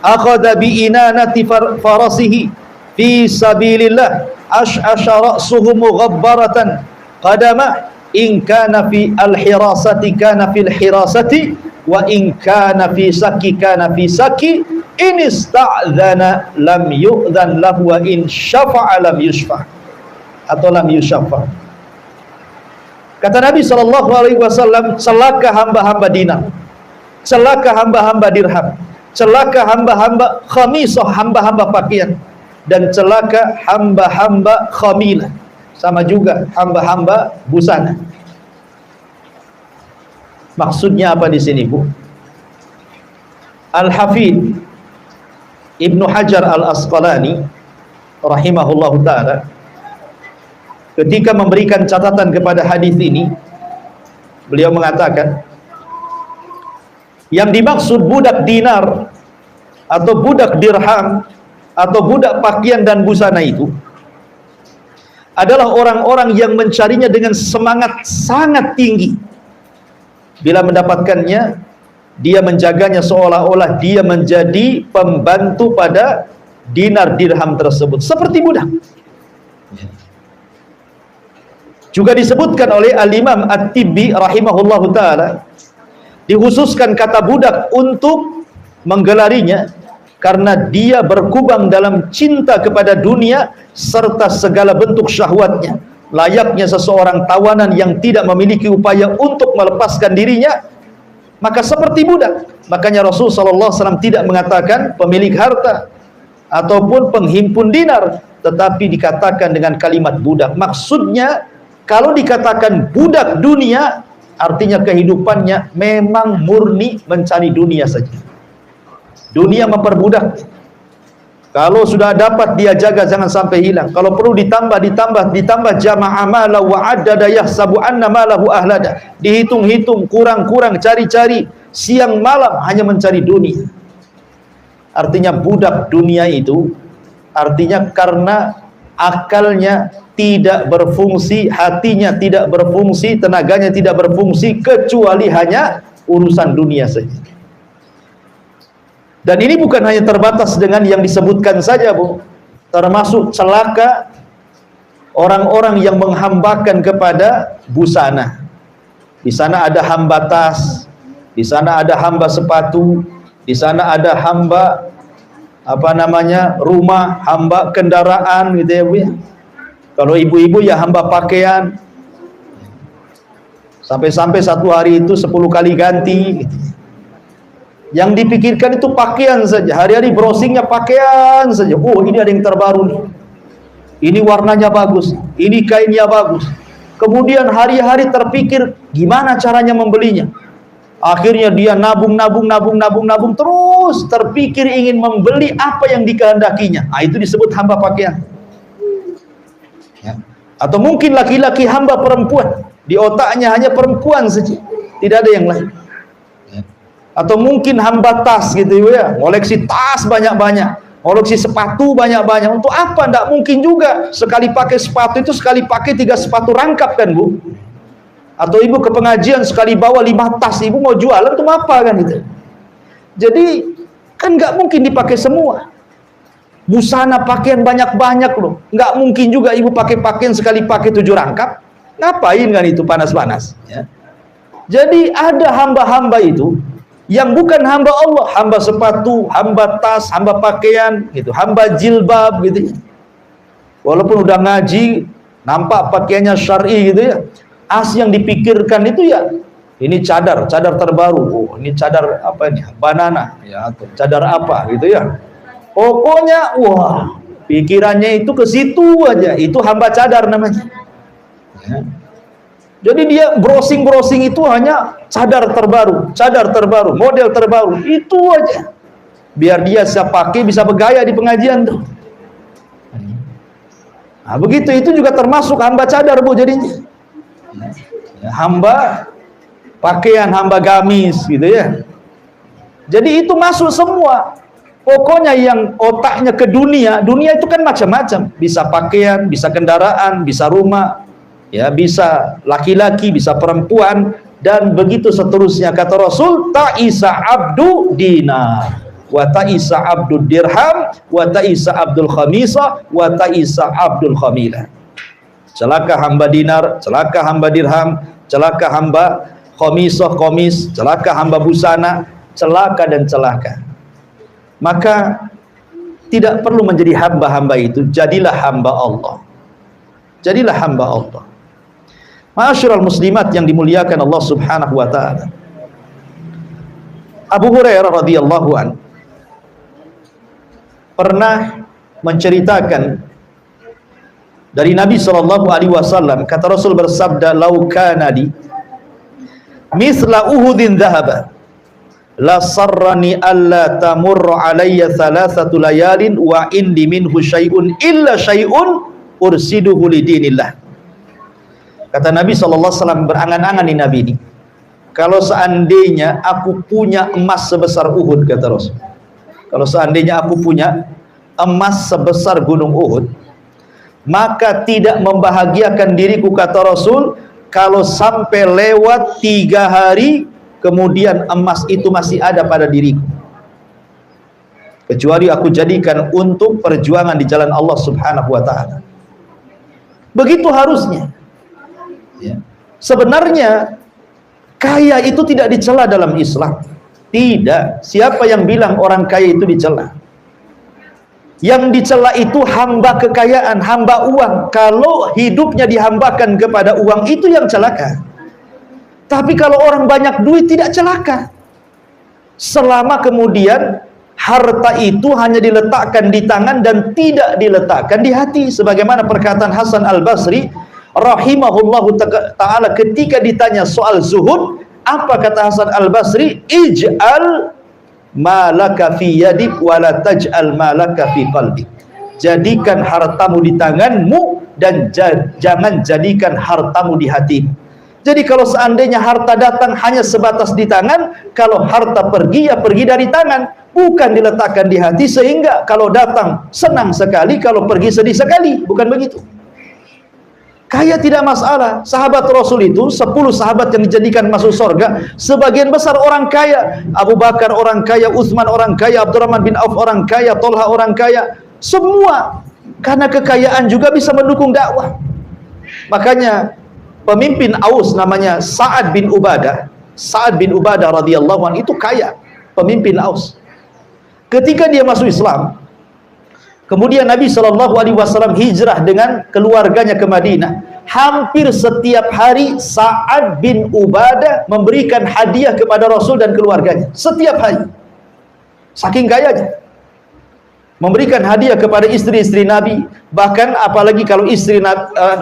akhadha bi inanati farasihi fi sabilillah ash'asha ra'suhu mughabbaratan qadama in kana fi al-hirasati kana fil hirasati wa in kana fi saki kana fi saki in ista'dhana lam yu'dhan lahu wa in syafa'a lam yushfa' atau lam yushfa'. Kata Nabi SAW, celaka hamba-hamba dinar, celaka hamba-hamba dirham, celaka hamba-hamba khamisah, hamba-hamba pakaian, dan celaka hamba-hamba khamilah, sama juga hamba-hamba busana. Maksudnya apa di sini, Bu? Al-Hafidh Ibnu Hajar Al-Asqalani rahimahullahu taala ketika memberikan catatan kepada hadis ini, beliau mengatakan yang dimaksud budak dinar atau budak dirham atau budak pakaian dan busana itu adalah orang-orang yang mencarinya dengan semangat sangat tinggi. Bila mendapatkannya, dia menjaganya seolah-olah dia menjadi pembantu pada dinar dirham tersebut, seperti budak. Juga disebutkan oleh Al-Imam At-Tibbi rahimahullahu ta'ala, dikhususkan kata budak untuk menggelarinya karena dia berkubang dalam cinta kepada dunia serta segala bentuk syahwatnya, layaknya seseorang tawanan yang tidak memiliki upaya untuk melepaskan dirinya, maka seperti budak. Makanya Rasul SAW tidak mengatakan pemilik harta ataupun penghimpun dinar, tetapi dikatakan dengan kalimat budak. Maksudnya kalau dikatakan budak dunia, artinya kehidupannya memang murni mencari dunia saja. Dunia memperbudak. Kalau sudah dapat dia jaga, jangan sampai hilang. Kalau perlu ditambah jama'a mala wa addada yahsabu anna malahu ahlada. Dihitung-hitung, kurang-kurang, cari-cari siang malam hanya mencari dunia. Artinya budak dunia itu artinya karena akalnya tidak berfungsi, hatinya tidak berfungsi, tenaganya tidak berfungsi, kecuali hanya urusan dunia saja. Dan ini bukan hanya terbatas dengan yang disebutkan saja, Bu. Termasuk celaka orang-orang yang menghambakan kepada busana. Di sana ada hamba tas, di sana ada hamba sepatu, di sana ada hamba rumah, hamba kendaraan gitu ya, Bu. Kalau ibu-ibu ya hamba pakaian. Sampai-sampai satu hari itu 10 kali ganti gitu. Yang dipikirkan itu pakaian saja. Hari-hari browsingnya pakaian saja. Oh, ini ada yang terbaru nih. Ini warnanya bagus. Ini kainnya bagus. Kemudian hari-hari terpikir gimana caranya membelinya. Akhirnya dia nabung terus terpikir ingin membeli apa yang dikehendakinya. Nah, itu disebut hamba pakaian. Ya. Atau mungkin laki-laki hamba perempuan. Di otaknya hanya perempuan saja. Tidak ada yang lain. Atau mungkin hamba tas gitu ya, koleksi tas banyak-banyak, koleksi sepatu banyak-banyak. Untuk apa? Tidak mungkin juga sekali pakai sepatu itu sekali pakai 3 sepatu rangkap kan, Bu? Atau ibu ke pengajian sekali bawa 5 tas, ibu mau jualan tuh apa kan gitu. Jadi kan nggak mungkin dipakai semua. Busana pakaian banyak-banyak loh, nggak mungkin juga ibu pakai pakaian sekali pakai 7 rangkap. Ngapain kan itu panas-panas ya. Jadi ada hamba-hamba itu yang bukan hamba Allah, hamba sepatu, hamba tas, hamba pakaian gitu, hamba jilbab gitu. Walaupun udah ngaji, nampak pakaiannya syar'i gitu ya. Yang dipikirkan itu ya, ini cadar terbaru. Oh, ini cadar apa ini? Banana ya, atau cadar apa gitu ya. Pokoknya wah, pikirannya itu ke situ aja. Itu hamba cadar namanya. Ya. Jadi dia browsing itu hanya cadar terbaru, model terbaru, itu aja. Biar dia bisa pakai, bisa bergaya di pengajian tuh. Nah, begitu itu juga termasuk hamba cadar, Bu, jadinya. Hamba pakaian, hamba gamis gitu ya. Jadi itu masuk semua. Pokoknya yang otaknya ke dunia, dunia itu kan macam-macam. Bisa pakaian, bisa kendaraan, bisa rumah, ya, bisa laki-laki, bisa perempuan, dan begitu seterusnya. Kata Rasul, ta'isa abdu dinar, wa ta'isa abdul dirham, wa ta'isa abdul khamisah, wa ta'isa abdul khamilah. Celaka hamba dinar, celaka hamba dirham, celaka hamba khamisah, komis, celaka hamba busana, celaka dan celaka. Maka tidak perlu menjadi hamba-hamba itu, jadilah hamba Allah. Jadilah hamba Allah. Ma'asyiral muslimat yang dimuliakan Allah Subhanahu wa taala. Abu Hurairah radhiyallahu an pernah menceritakan dari Nabi sallallahu alaihi wasallam, kata Rasul bersabda, "Lau kana di mithla Uhudin dhahaba la sarrani alla tamurra alayya thalathatu layalin wa indi minhu syai'un illa syai'un ursiduhu lidinillah." Kata Nabi SAW, berangan-angan di Nabi ini, kalau seandainya aku punya emas sebesar Uhud, kata Rasul, kalau seandainya aku punya emas sebesar gunung Uhud, maka tidak membahagiakan diriku, kata Rasul, kalau sampai lewat 3 hari kemudian emas itu masih ada pada diriku, kecuali aku jadikan untuk perjuangan di jalan Allah Subhanahu wa taala. Begitu harusnya, ya. Sebenarnya kaya itu tidak dicela dalam Islam. Tidak. Siapa yang bilang orang kaya itu dicela? Yang dicela itu hamba kekayaan, hamba uang. Kalau hidupnya dihambakan kepada uang, itu yang celaka. Tapi kalau orang banyak duit tidak celaka, selama kemudian harta itu hanya diletakkan di tangan dan tidak diletakkan di hati. Sebagaimana perkataan Hasan Al-Basri rahimahullahu ta'ala ketika ditanya soal zuhud, apa kata Hasan Al-Basri? Ij'al malaka fi yadik wa la taj'al malaka fi qalbik. Jadikan hartamu di tanganmu dan jangan jadikan hartamu di hatimu. Jadi kalau seandainya harta datang hanya sebatas di tangan, kalau harta pergi ya pergi dari tangan, bukan diletakkan di hati, sehingga kalau datang senang sekali, kalau pergi sedih sekali. Bukan begitu. Kaya tidak masalah. Sahabat Rasul itu 10 sahabat yang dijadikan masuk surga, sebagian besar orang kaya. Abu Bakar orang kaya, Utsman orang kaya, Abdurrahman bin Auf orang kaya, Tolha orang kaya. Semua karena kekayaan juga bisa mendukung dakwah. Makanya pemimpin Aus namanya Sa'ad bin Ubadah. Sa'ad bin Ubadah radhiyallahu anhu itu kaya, pemimpin Aus. Ketika dia masuk Islam, kemudian Nabi SAW hijrah dengan keluarganya ke Madinah. Hampir setiap hari Sa'ad bin Ubadah memberikan hadiah kepada Rasul dan keluarganya. Setiap hari. Saking kayanya. Memberikan hadiah kepada istri-istri Nabi. Bahkan apalagi kalau istri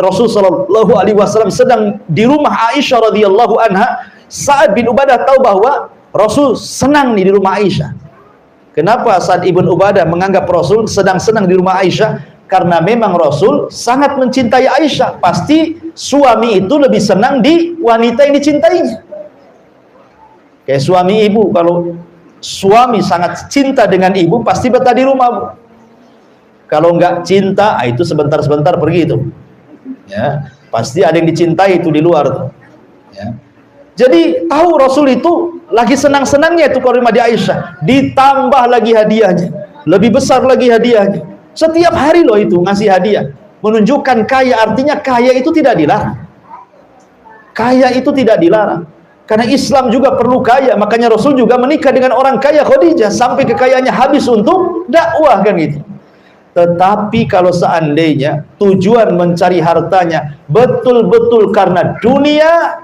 Rasul SAW sedang di rumah Aisyah radhiyallahu anha, Sa'ad bin Ubadah tahu bahwa Rasul senang nih di rumah Aisyah. Kenapa Sa'ad ibn Ubadah menganggap Rasul sedang senang di rumah Aisyah? Karena memang Rasul sangat mencintai Aisyah. Pasti suami itu lebih senang di wanita yang dicintainya. Kayak suami ibu, kalau suami sangat cinta dengan ibu, pasti betah di rumah, Bu. Kalau enggak cinta, itu sebentar-sebentar pergi itu. Ya, pasti ada yang dicintai itu di luar tuh. Ya. Jadi tahu Rasul itu lagi senang-senangnya itu kalau rumah di Aisyah, ditambah lagi hadiahnya, lebih besar lagi hadiahnya. Setiap hari loh itu ngasih hadiah, menunjukkan kaya. Artinya kaya itu tidak dilarang. Kaya itu tidak dilarang. Karena Islam juga perlu kaya, makanya Rasul juga menikah dengan orang kaya, Khadijah, sampai kekayaannya habis untuk dakwah kan gitu. Tetapi kalau seandainya tujuan mencari hartanya betul-betul karena dunia,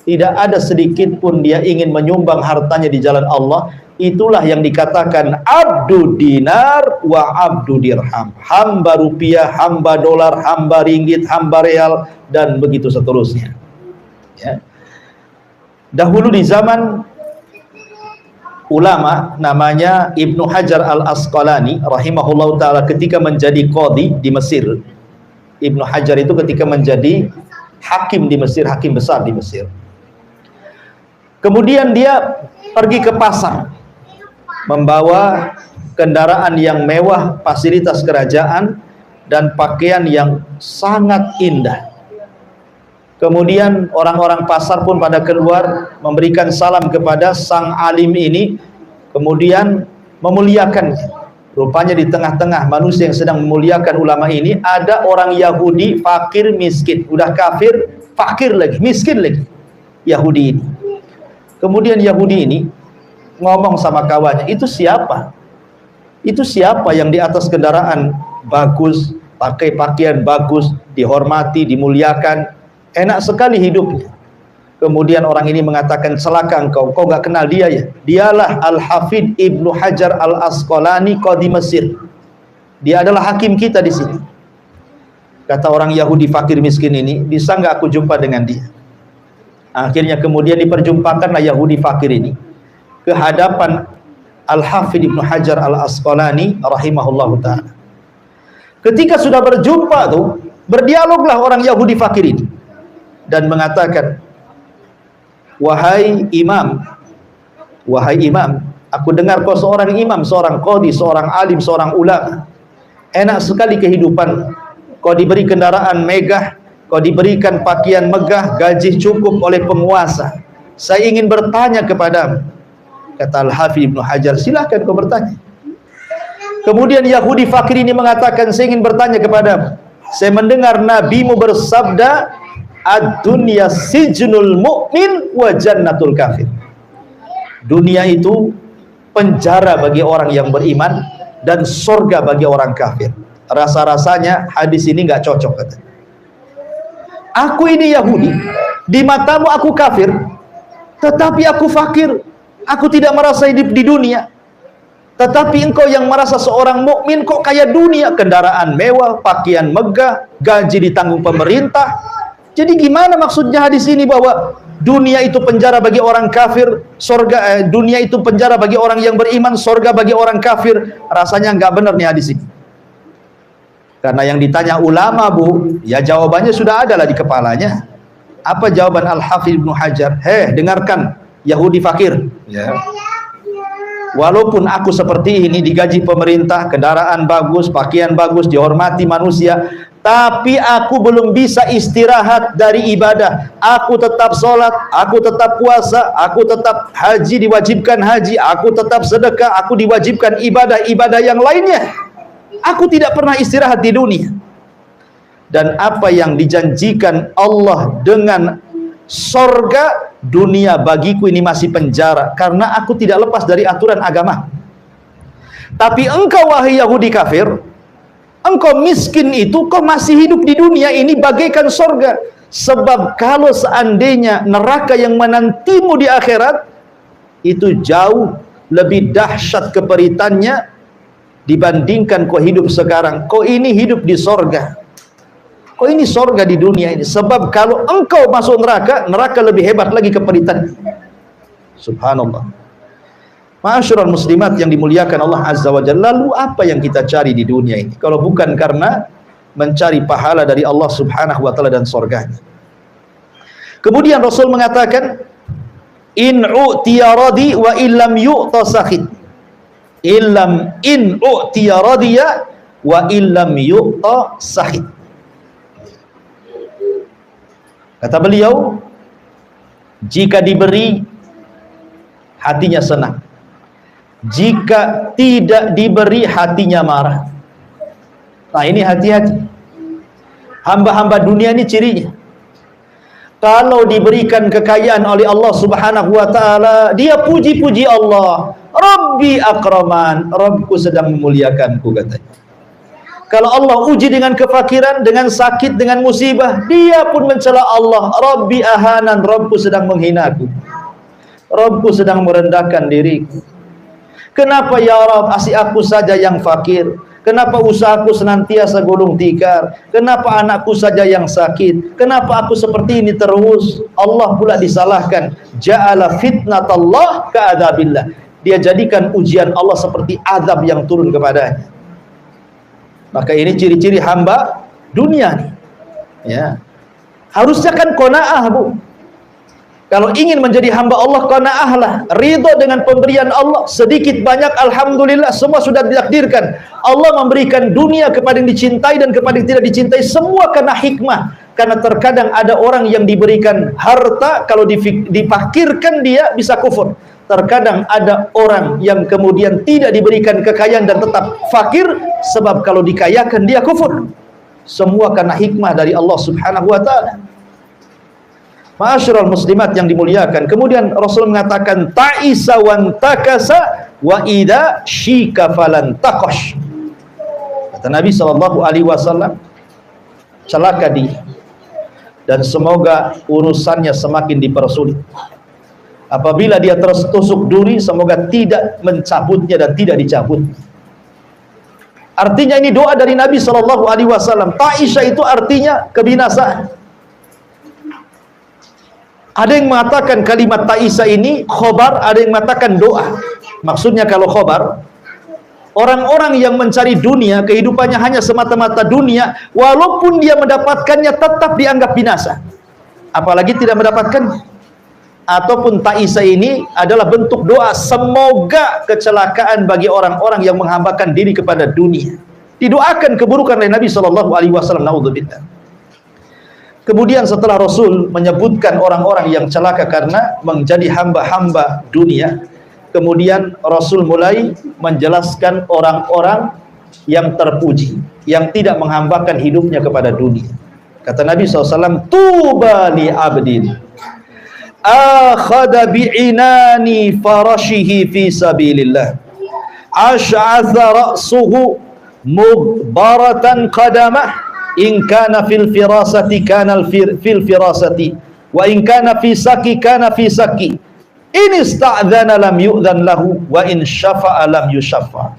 tidak ada sedikit pun dia ingin menyumbang hartanya di jalan Allah, itulah yang dikatakan abdu dinar wa abdu dirham, hamba rupiah, hamba dolar, hamba ringgit, hamba real, dan begitu seterusnya. Ya. Dahulu di zaman ulama namanya Ibnu Hajar Al-Asqalani rahimahullah ta'ala ketika menjadi qadhi di Mesir. Ibnu Hajar itu ketika menjadi hakim di Mesir, hakim besar di Mesir. Kemudian dia pergi ke pasar, membawa kendaraan yang mewah, fasilitas kerajaan, dan pakaian yang sangat indah. Kemudian orang-orang pasar pun pada keluar memberikan salam kepada sang alim ini, kemudian memuliakannya. Rupanya di tengah-tengah manusia yang sedang memuliakan ulama ini ada orang Yahudi fakir miskin, udah kafir, fakir lagi, miskin lagi, Yahudi ini. Kemudian Yahudi ini ngomong sama kawannya, itu siapa? Itu siapa yang di atas kendaraan bagus, pakai pakaian bagus, dihormati, dimuliakan, enak sekali hidupnya. Kemudian orang ini mengatakan, celaka engkau, kau gak kenal dia ya? Dialah Al-Hafidh Ibnu Hajar Al-Asqalani qadhi Mesir. Dia adalah hakim kita di sini. Kata orang Yahudi fakir miskin ini, bisa nggak aku jumpa dengan dia? Akhirnya kemudian diperjumpakanlah Yahudi fakir ini ke hadapan Al-Hafidh Ibnu Hajar Al-Asqalani rahimahullahu ta'ala. Ketika sudah berjumpa tuh, berdialoglah orang Yahudi fakir ini dan mengatakan, wahai imam, aku dengar kau seorang imam, seorang qadhi, seorang alim, seorang ulama. Enak sekali kehidupan. Kau diberi kendaraan megah, kau diberikan pakaian megah, gaji cukup oleh penguasa. Saya ingin bertanya kepadamu. Kata Al-Hafidh Ibnu Hajar, silahkan kau bertanya. Kemudian Yahudi fakir ini mengatakan, saya ingin bertanya kepadamu. Saya mendengar nabimu bersabda, ad-dunya sijnul mu'min wa jannatul kafir. Dunia itu penjara bagi orang yang beriman dan surga bagi orang kafir. Rasa-rasanya hadis ini nggak cocok, kata. Aku ini Yahudi, di matamu aku kafir, tetapi aku fakir. Aku tidak merasa hidup di dunia. Tetapi engkau yang merasa seorang mukmin kok kaya dunia, kendaraan mewah, pakaian megah, gaji ditanggung pemerintah. Jadi gimana maksudnya hadis ini bahwa dunia itu penjara bagi orang kafir, dunia itu penjara bagi orang yang beriman, surga bagi orang kafir? Rasanya nggak benar nih hadis ini. Karena yang ditanya ulama, Bu, ya jawabannya sudah ada lah di kepalanya. Apa jawaban Al-Hafidh Ibnu Hajar? Dengarkan Yahudi fakir, ya. Walaupun aku seperti ini, digaji pemerintah, kendaraan bagus, pakaian bagus, dihormati manusia, tapi aku belum bisa istirahat dari ibadah. Aku tetap sholat, aku tetap puasa, aku tetap haji, diwajibkan haji, aku tetap sedekah, aku diwajibkan ibadah-ibadah yang lainnya. Aku tidak pernah istirahat di dunia. Dan apa yang dijanjikan Allah dengan sorga, dunia bagiku ini masih penjara, karena aku tidak lepas dari aturan agama. Tapi engkau wahai Yahudi kafir, engkau miskin itu, kau masih hidup di dunia ini bagaikan sorga. Sebab kalau seandainya neraka yang menantimu di akhirat itu jauh lebih dahsyat keperitannya dibandingkan kau hidup sekarang. Kau ini hidup di sorga, kau ini sorga di dunia ini. Sebab kalau engkau masuk neraka, neraka lebih hebat lagi keperitannya. Subhanallah. Ma'asyiral muslimat yang dimuliakan Allah Azza wa Jalla, lalu apa yang kita cari di dunia ini kalau bukan karena mencari pahala dari Allah Subhanahu wa taala dan surganya? Kemudian Rasul mengatakan, in u'tiya radi wa illam yu'ta sakhit. In u'tiya radiya wa illam yu'ta sakhit. Kata beliau, jika diberi hatinya senang, jika tidak diberi hatinya marah. Nah ini hati-hati. Hamba-hamba dunia ini cirinya. Kalau diberikan kekayaan oleh Allah Subhanahu wa ta'ala, dia puji-puji Allah. Rabbi akraman, Rabbku sedang memuliakanku, katanya. Kalau Allah uji dengan kefakiran, dengan sakit, dengan musibah, dia pun mencela Allah. Rabbi ahanan, Rabbku sedang menghinaku. Rabbku sedang merendahkan diriku. Kenapa ya Rabb, asih aku saja yang fakir? Kenapa usahaku senantiasa gulung tikar? Kenapa anakku saja yang sakit? Kenapa aku seperti ini terus? Allah pula disalahkan. Ja'ala fitnatallah ka'adzabillah. dia jadikan ujian Allah seperti azab yang turun kepadanya. Maka ini ciri-ciri hamba dunia nih. Ya. Harusnya kan qanaah, Bu. Kalau ingin menjadi hamba Allah, qanaahlah, ridho dengan pemberian Allah, sedikit banyak alhamdulillah, semua sudah ditakdirkan. Allah memberikan dunia kepada yang dicintai dan kepada yang tidak dicintai, semua karena hikmah. Karena terkadang ada orang yang diberikan harta, kalau dipakirkan dia bisa kufur. Terkadang ada orang yang kemudian tidak diberikan kekayaan dan tetap fakir, sebab kalau dikayakan dia kufur. Semua karena hikmah dari Allah Subhanahu wa ta'ala. Ma'asyiral muslimat yang dimuliakan. Kemudian Rasul mengatakan ta'isa wan takasa wa idza syika falan taqash. Kata Nabi SAW, celaka dia dan semoga urusannya semakin dipersulit. Apabila dia tertusuk duri, semoga tidak mencabutnya dan tidak dicabut. Artinya ini doa dari Nabi SAW. Ta'isa itu artinya kebinasaan. Ada yang mengatakan kalimat ta'isa ini khobar, ada yang mengatakan doa. Maksudnya kalau khobar, orang-orang yang mencari dunia, kehidupannya hanya semata-mata dunia, walaupun dia mendapatkannya tetap dianggap binasa. Apalagi tidak mendapatkannya. Ataupun ta'isa ini adalah bentuk doa, semoga kecelakaan bagi orang-orang yang menghambakan diri kepada dunia. Didoakan keburukan oleh Nabi SAW. Naudzubillah. Kemudian setelah Rasul menyebutkan orang-orang yang celaka karena menjadi hamba-hamba dunia, kemudian Rasul mulai menjelaskan orang-orang yang terpuji, yang tidak menghambakan hidupnya kepada dunia. Kata Nabi SAW, tuba li abdin akhadha bi'inani farashihi fi sabilillah ash'atha ra'suhu mubbaratan qadamah in kana fil firasati kana fil firasati wa in kana fi saki kana fi saki in ista'dzana lam yu'dzan lahu wa in syafa'a lam yusyaffa.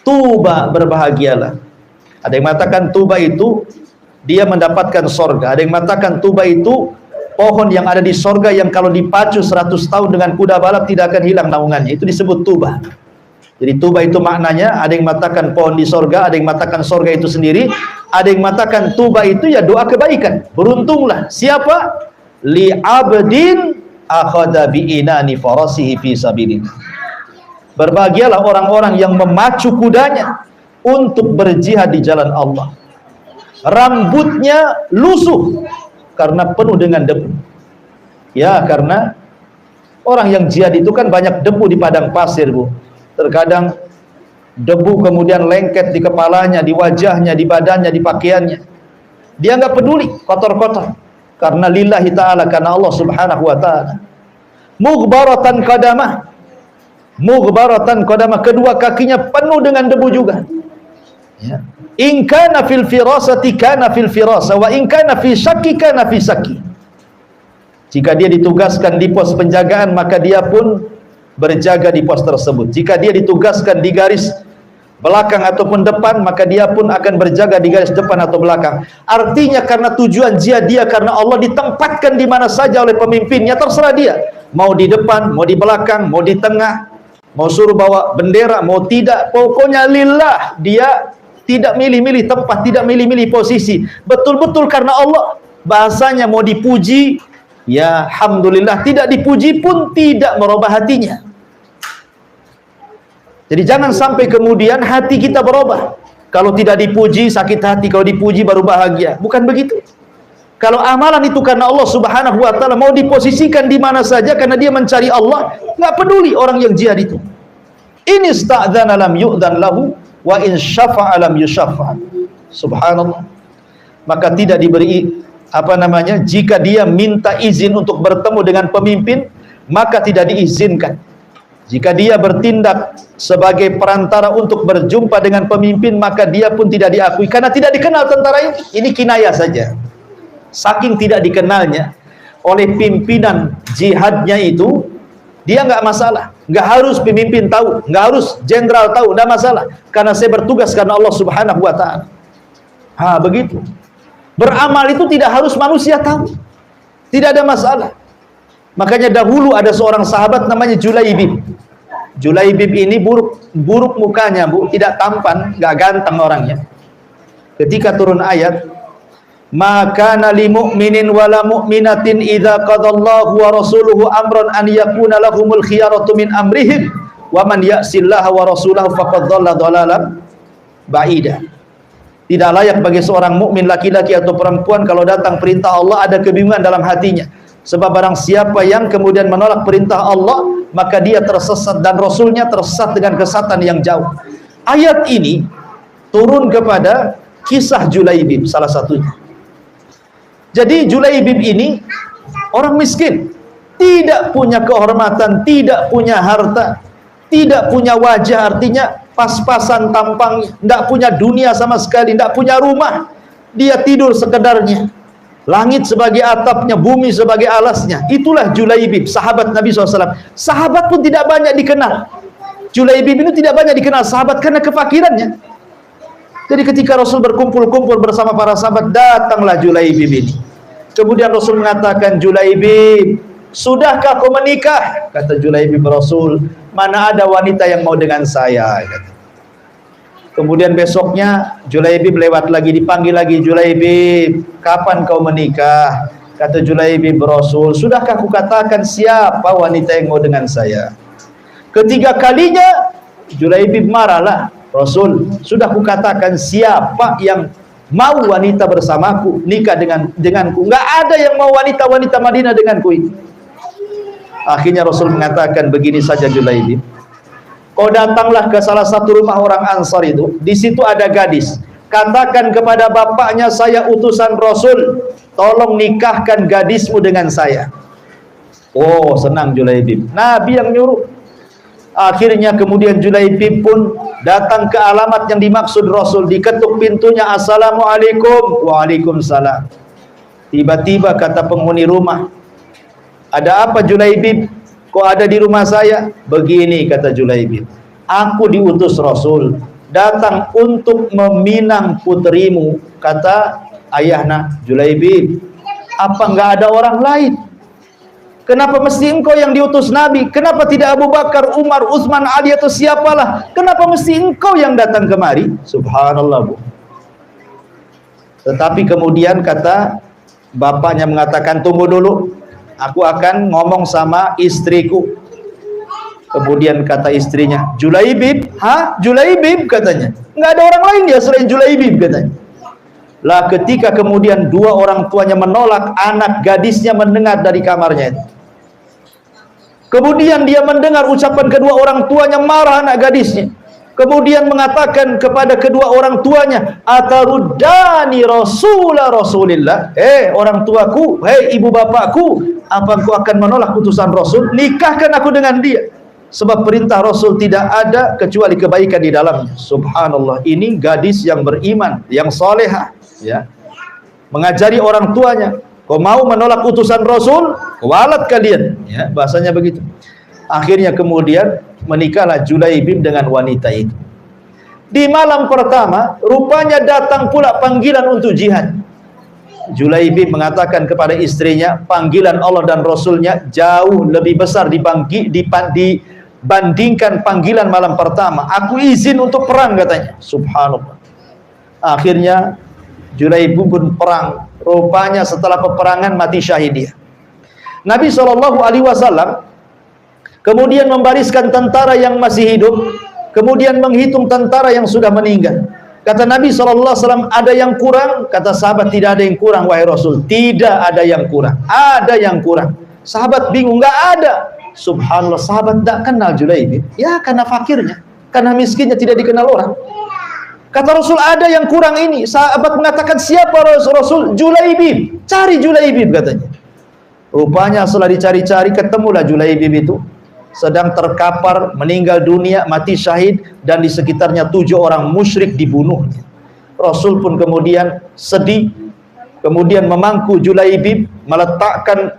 Tuba, berbahagialah. Ada yang mengatakan tuba itu dia mendapatkan sorga. Ada yang mengatakan tuba itu pohon yang ada di sorga yang kalau dipacu 100 tahun dengan kuda balap tidak akan hilang naungannya. Itu disebut tuba. Jadi tuba itu maknanya, ada yang mengatakan pohon di sorga, ada yang mengatakan sorga itu sendiri, ada yang mengatakan tuba itu ya doa kebaikan. Beruntunglah siapa? Li abdin akhadha bi'inani farasihi fi sabilillah. Berbahagialah orang-orang yang memacu kudanya untuk berjihad di jalan Allah. Rambutnya lusuh karena penuh dengan debu. Ya, karena orang yang jihad itu kan banyak debu di padang pasir, Bu. Terkadang debu kemudian lengket di kepalanya, di wajahnya, di badannya, di pakaiannya. Dia nggak peduli kotor-kotor, karena lillahi ta'ala, karena Allah Subhanahu wa ta'ala. Mughbaratan qadamah, mughbaratan qadamah, kedua kakinya penuh dengan debu juga. Ya. In kana fil firasati kana fil firasa wa in kana fi syakki kana fi syakki. Jika dia ditugaskan di pos penjagaan, maka dia pun berjaga di pos tersebut. Jika dia ditugaskan di garis belakang ataupun depan, maka dia pun akan berjaga di garis depan atau belakang. Artinya karena tujuan jihad dia karena Allah, ditempatkan di mana saja oleh pemimpinnya, terserah dia. Mau di depan, mau di belakang, mau di tengah, mau suruh bawa bendera, mau tidak, pokoknya lillah. Dia tidak milih-milih tempat, tidak milih-milih posisi. Betul-betul karena Allah. Bahasanya mau dipuji, ya alhamdulillah, tidak dipuji pun tidak merubah hatinya. Jadi jangan sampai kemudian hati kita berubah. Kalau tidak dipuji sakit hati, kalau dipuji baru bahagia. Bukan begitu. Kalau amalan itu karena Allah Subhanahu wa ta'ala, mau diposisikan di mana saja karena dia mencari Allah, nggak peduli orang yang jihad itu. In ista'dzana lam yu'dzan lahu wa in syafa'a lam yusyaffa. Subhanallah. Maka tidak diberi jika dia minta izin untuk bertemu dengan pemimpin, maka tidak diizinkan. Jika dia bertindak sebagai perantara untuk berjumpa dengan pemimpin, maka dia pun tidak diakui karena tidak dikenal tentara ini. Ini kinayah saja. Saking tidak dikenalnya oleh pimpinan jihadnya itu, dia nggak masalah. Nggak harus pemimpin tahu, nggak harus jenderal tahu, nggak masalah. Karena saya bertugas karena Allah Subhanahu wa ta'ala. Begitu. Beramal itu tidak harus manusia tahu. Tidak ada masalah. Makanya dahulu ada seorang sahabat namanya Julaibib. Julaibib ini buruk mukanya, Bu, tidak tampan, enggak ganteng orangnya. Ketika turun ayat, maka li mu'minin wala mu'minatin idza qadallahu wa rasuluhu amran an yakuna lahumul khiyaratu min amrihim wa man ya'sillaha wa rasulahu faqad dhalla dhalalan ba'ida. Tidak layak bagi seorang mukmin laki-laki atau perempuan kalau datang perintah Allah ada kebingungan dalam hatinya. Sebab barang siapa yang kemudian menolak perintah Allah, maka dia tersesat dan Rasulnya tersesat dengan kesesatan yang jauh. Ayat ini turun kepada kisah Julaibib salah satunya. Jadi Julaibib ini orang miskin, tidak punya kehormatan, tidak punya harta, tidak punya wajah, artinya pas-pasan tampang, tidak punya dunia sama sekali, tidak punya rumah. Dia tidur sekedarnya. Langit sebagai atapnya, bumi sebagai alasnya. Itulah Julaibib, sahabat Nabi SAW. Sahabat pun tidak banyak dikenal. Julaibib ini tidak banyak dikenal sahabat karena kefakirannya. Jadi ketika Rasul berkumpul-kumpul bersama para sahabat, datanglah Julaibib ini. Kemudian Rasul mengatakan, Julaibib, sudahkah kau menikah? Kata Julaibib, Rasul, mana ada wanita yang mau dengan saya? Kata. Kemudian besoknya Julaibib lewat lagi, dipanggil lagi, Julaibib, kapan kau menikah? Kata Julaibib, Rasul, sudahkah aku katakan siapa wanita yang mau dengan saya? Ketiga kalinya Julaibib marahlah, Rasul, sudah aku katakan siapa yang mau wanita bersamaku, nikah denganku? Enggak ada yang mau wanita-wanita Madinah denganku ini. Akhirnya Rasul mengatakan, begini saja Julaibib, kau datanglah ke salah satu rumah orang Ansar itu, di situ ada gadis. Katakan kepada bapaknya, saya utusan Rasul, tolong nikahkan gadismu dengan saya. Oh, senang Julaibib, Nabi yang nyuruh. Akhirnya kemudian Julaibib pun datang ke alamat yang dimaksud Rasul, diketuk pintunya, Assalamualaikum. Waalaikumsalam. Tiba-tiba kata penghuni rumah, ada apa Julaibib? Kok ada di rumah saya? Begini kata Julaibib, aku diutus Rasul datang untuk meminang puterimu. Kata ayahna, Julaibib, apa enggak ada orang lain? Kenapa mesti engkau yang diutus Nabi? Kenapa tidak Abu Bakar, Umar, Utsman, Ali atau siapalah? Kenapa mesti engkau yang datang kemari? Subhanallah, Bu. Tetapi kemudian kata bapaknya mengatakan, tunggu dulu, aku akan ngomong sama istriku. Kemudian kata istrinya, Julaibib, Julaibib katanya. Enggak ada orang lain dia selain Julaibib katanya. Lah ketika kemudian dua orang tuanya menolak, anak gadisnya mendengar dari kamarnya itu. Kemudian dia mendengar ucapan kedua orang tuanya, marah anak gadisnya. Kemudian mengatakan kepada kedua orang tuanya, ataruddani Rasulillah, orang tuaku, ibu bapakku, apa engkau akan menolak putusan Rasul? Nikahkan aku dengan dia. Sebab perintah Rasul tidak ada kecuali kebaikan di dalamnya. Subhanallah, ini gadis yang beriman, yang salehah, ya. Mengajari orang tuanya, kau mau menolak utusan Rasul, walat kalian, ya, bahasanya begitu. Akhirnya kemudian menikahlah Julaibib dengan wanita itu. Di malam pertama, rupanya datang pula panggilan untuk jihad. Julaibib mengatakan kepada istrinya, panggilan Allah dan Rasulnya jauh lebih besar dibandingkan panggilan malam pertama. Aku izin untuk perang katanya. Subhanallah. Akhirnya Julaibib pun perang. Rupanya setelah peperangan mati syahid dia. Nabi SAW kemudian membariskan tentara yang masih hidup, kemudian menghitung tentara yang sudah meninggal. Kata Nabi SAW, ada yang kurang? Kata sahabat, tidak ada yang kurang wahai Rasul. Tidak ada yang kurang. Ada yang kurang. Sahabat bingung, nggak ada. Subhanallah, sahabat tidak kenal Julaibib. Ya karena fakirnya, karena miskinnya tidak dikenal orang. Kata Rasul, ada yang kurang ini. Sahabat mengatakan, siapa Rasul? Julaibib. Cari Julaibib katanya. Rupanya setelah dicari-cari, ketemulah Julaibib itu. Sedang terkapar, meninggal dunia, mati syahid. Dan di sekitarnya 7 orang musyrik dibunuhnya. Rasul pun kemudian sedih. Kemudian memangku Julaibib, meletakkan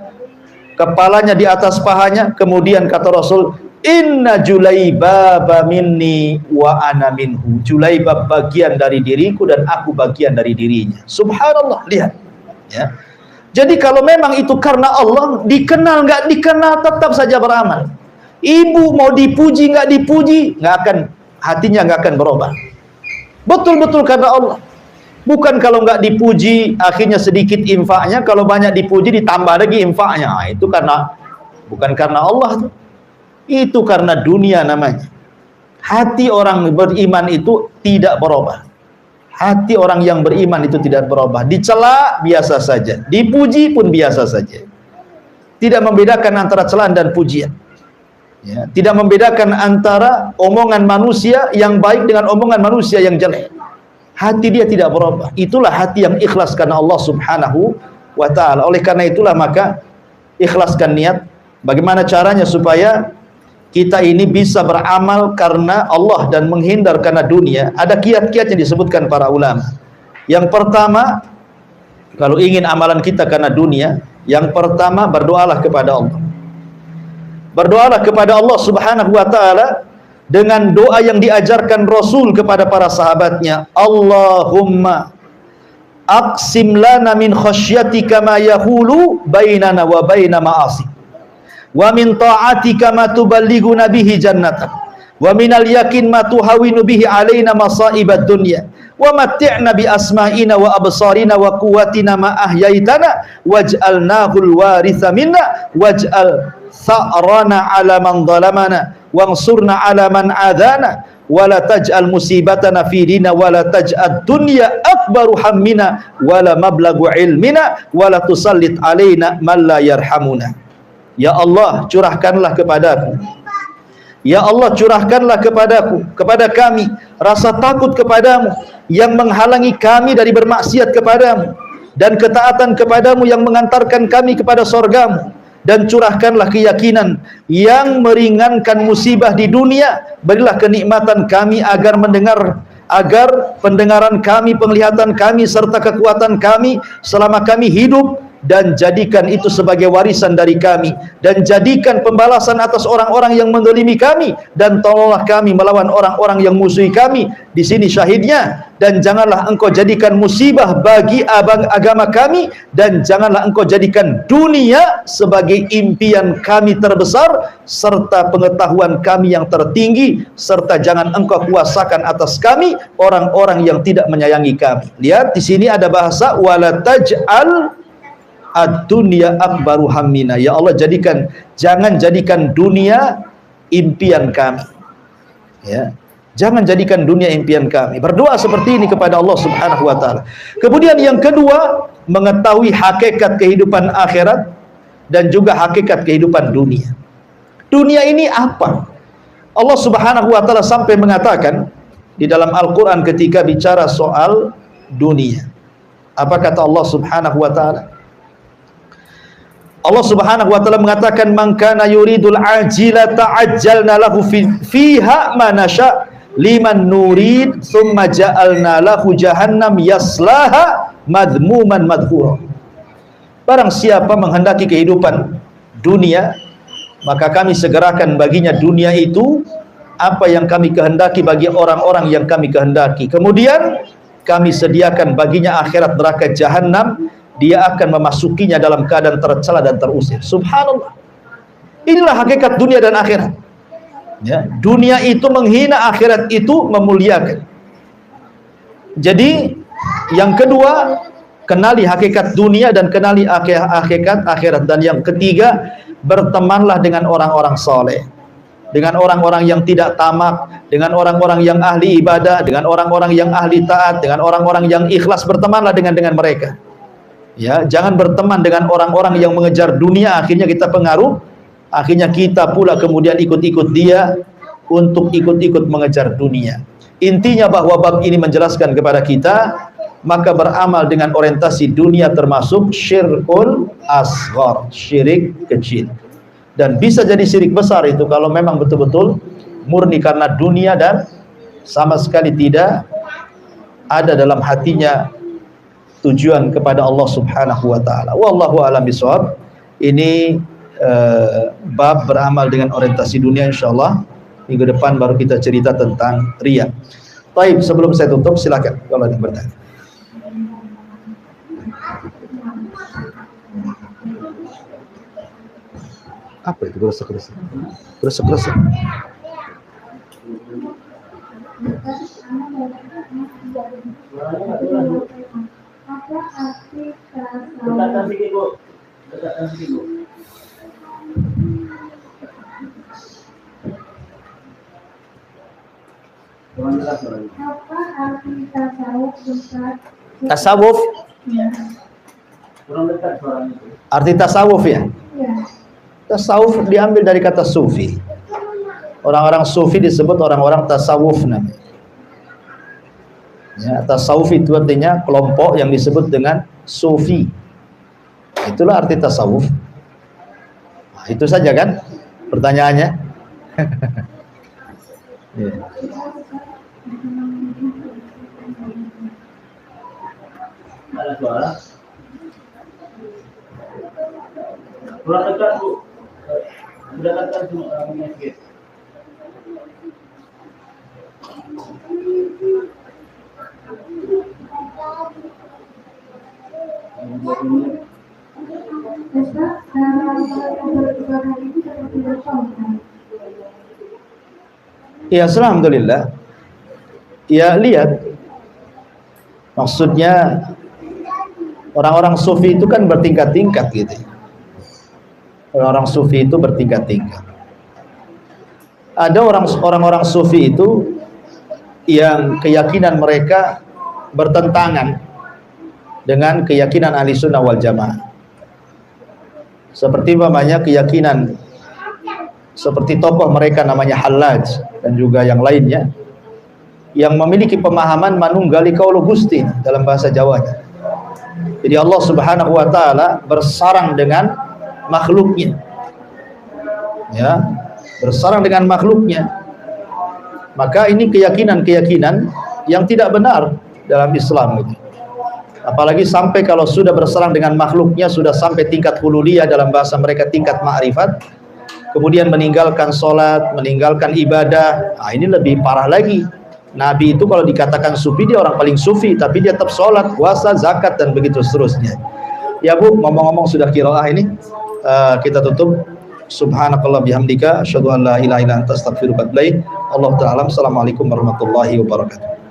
kepalanya di atas pahanya. Kemudian kata Rasul, inna Julaibaba minni wa ana minhu. Julaibab bagian dari diriku dan aku bagian dari dirinya. Subhanallah, lihat ya. Jadi kalau memang itu karena Allah, dikenal nggak dikenal tetap saja beramal. Ibu mau dipuji nggak dipuji, nggak akan, hatinya nggak akan berubah. Betul-betul karena Allah. Bukan kalau nggak dipuji akhirnya sedikit infaknya, kalau banyak dipuji ditambah lagi infaknya. Nah, itu karena bukan karena Allah, itu karena dunia namanya. Hati orang beriman itu tidak berubah. Hati orang yang beriman itu tidak berubah. Dicela biasa saja, dipuji pun biasa saja. Tidak membedakan antara celaan dan pujian. Ya, tidak membedakan antara omongan manusia yang baik dengan omongan manusia yang jelek. Hati dia tidak berubah. Itulah hati yang ikhlas karena Allah Subhanahu wa ta'ala. Oleh karena itulah maka ikhlaskan niat. Bagaimana caranya supaya kita ini bisa beramal karena Allah dan menghindar karena dunia? Ada kiat-kiat yang disebutkan para ulama. Yang pertama, kalau ingin amalan kita karena dunia, yang pertama berdoalah kepada Allah. Berdoalah kepada Allah Subhanahu wa ta'ala dengan doa yang diajarkan Rasul kepada para sahabatnya. Allahumma aqsim lana min khasyatika ma yahulu bainana wa baina ma'asik, wa min ta'atika ma tuballighuna bihi jannatak, wa minal yakin ma tuhawinu bihi alaina masaibad dunya, wa matti'na bi asma'ina wa absarina wa quwwatina ma ahyaitana waj'alnahul waritha minna waj'al sa'rana 'ala man zalamana wansurna 'ala man adana wa la taj'al musibatana fi dina wa la taj'ad dunya akbaru hammina wa la mablaghu ilmina wa la tusallit 'alaina man la yarhamuna. Ya Allah, curahkanlah kepadaku. Ya Allah, curahkanlah kepadaku, kepada kami, rasa takut kepadamu yang menghalangi kami dari bermaksiat kepadamu, dan ketaatan kepadamu yang mengantarkan kami kepada sorgamu. Dan curahkanlah keyakinan yang meringankan musibah di dunia. Berilah kenikmatan kami agar pendengaran kami, penglihatan kami, serta kekuatan kami selama kami hidup, dan jadikan itu sebagai warisan dari kami, dan jadikan pembalasan atas orang-orang yang mendolimi kami, dan tolonglah kami melawan orang-orang yang musuhi kami. Di sini syahidnya. Dan janganlah engkau jadikan musibah bagi agama kami, dan janganlah engkau jadikan dunia sebagai impian kami terbesar serta pengetahuan kami yang tertinggi, serta jangan engkau kuasakan atas kami orang-orang yang tidak menyayangi kami. Lihat di sini ada bahasa wala taj'al ad-dunya akbaru hammina. Ya Allah, jangan jadikan dunia impian kami. Ya, jangan jadikan dunia impian kami. Berdoa seperti ini kepada Allah Subhanahu wa ta'ala. Kemudian yang kedua, mengetahui hakikat kehidupan akhirat dan juga hakikat kehidupan dunia. Dunia ini apa? Allah Subhanahu wa ta'ala sampai mengatakan di dalam Al-Quran ketika bicara soal dunia. Apa kata Allah Subhanahu wa ta'ala? Allah Subhanahu wa ta'ala mengatakan man kana yuridul ajila ta'ajjalna lahu fiha ma nasha liman nurid thumma ja'alna lahu jahannam yaslaha madhmuman madhura. Barang siapa menghendaki kehidupan dunia, maka kami segerakan baginya dunia itu apa yang kami kehendaki bagi orang-orang yang kami kehendaki. Kemudian kami sediakan baginya akhirat neraka jahanam, dia akan memasukinya dalam keadaan tercela dan terusir. Subhanallah. Inilah hakikat dunia dan akhirat. Ya, dunia itu menghina, akhirat itu memuliakan. Jadi yang kedua, kenali hakikat dunia dan kenali hakikat akhirat. Dan yang ketiga, bertemanlah dengan orang-orang soleh, dengan orang-orang yang tidak tamak, dengan orang-orang yang ahli ibadah, dengan orang-orang yang ahli taat, dengan orang-orang yang ikhlas. Bertemanlah dengan mereka. Ya, jangan berteman dengan orang-orang yang mengejar dunia, akhirnya kita pengaruh, akhirnya kita pula kemudian ikut-ikut dia untuk ikut-ikut mengejar dunia. Intinya bahwa bab ini menjelaskan kepada kita, maka beramal dengan orientasi dunia termasuk syirkul asghar, syirik kecil. Dan bisa jadi syirik besar itu kalau memang betul-betul murni karena dunia dan sama sekali tidak ada dalam hatinya tujuan kepada Allah Subhanahu wa ta'ala. Wallahu a'lam bishawab. Ini bab beramal dengan orientasi dunia. Insyaallah minggu depan baru kita cerita tentang riya. Baik, sebelum saya tutup silakan kalau ada yang bertanya. Apa itu gresek-gresek? Gresek-gresek. Apa arti tasawuf Ustaz? Tasawuf. Arti tasawuf ya? Ya. Tasawuf diambil dari kata sufi. Orang-orang sufi disebut orang-orang tasawuf namanya. Ya, tasawuf itu artinya kelompok yang disebut dengan sufi. Itulah arti tasawuf. Nah, itu saja kan pertanyaannya. Ya. Ada suara. Kurang dekat Bu. Dekatkan semua orangnya sedikit. Ustaz, dalam beribadah itu seperti bersolat. Ya, alhamdulillah. Ya, lihat. Maksudnya orang-orang sufi itu kan bertingkat-tingkat gitu. Orang-orang sufi itu bertingkat-tingkat. Ada orang-orang sufi itu yang keyakinan mereka bertentangan dengan keyakinan ahli sunnah wal jamaah. Seperti umpamanya keyakinan seperti tokoh mereka namanya Hallaj dan juga yang lainnya yang memiliki pemahaman manunggali kaulo gusti dalam bahasa Jawanya. Jadi Allah Subhanahu wa taala bersarang dengan makhluknya. Ya, bersarang dengan makhluknya. Maka ini keyakinan-keyakinan yang tidak benar dalam Islam gitu. Apalagi sampai kalau sudah bersarang dengan makhluknya, sudah sampai tingkat hululiyah, dalam bahasa mereka tingkat ma'rifat, kemudian meninggalkan sholat, meninggalkan ibadah. Nah, ini lebih parah lagi. Nabi itu kalau dikatakan sufi, dia orang paling sufi, tapi dia tetap sholat, puasa, zakat, dan begitu seterusnya. Ya Bu, ngomong-ngomong sudah qiraah ini, kita tutup. Subhanakallah bihamdika, asyhadu an la ilaha illa anta astaghfiruka wa atubu ilaik. Allahu ta'ala. Assalamualaikum warahmatullahi wabarakatuh.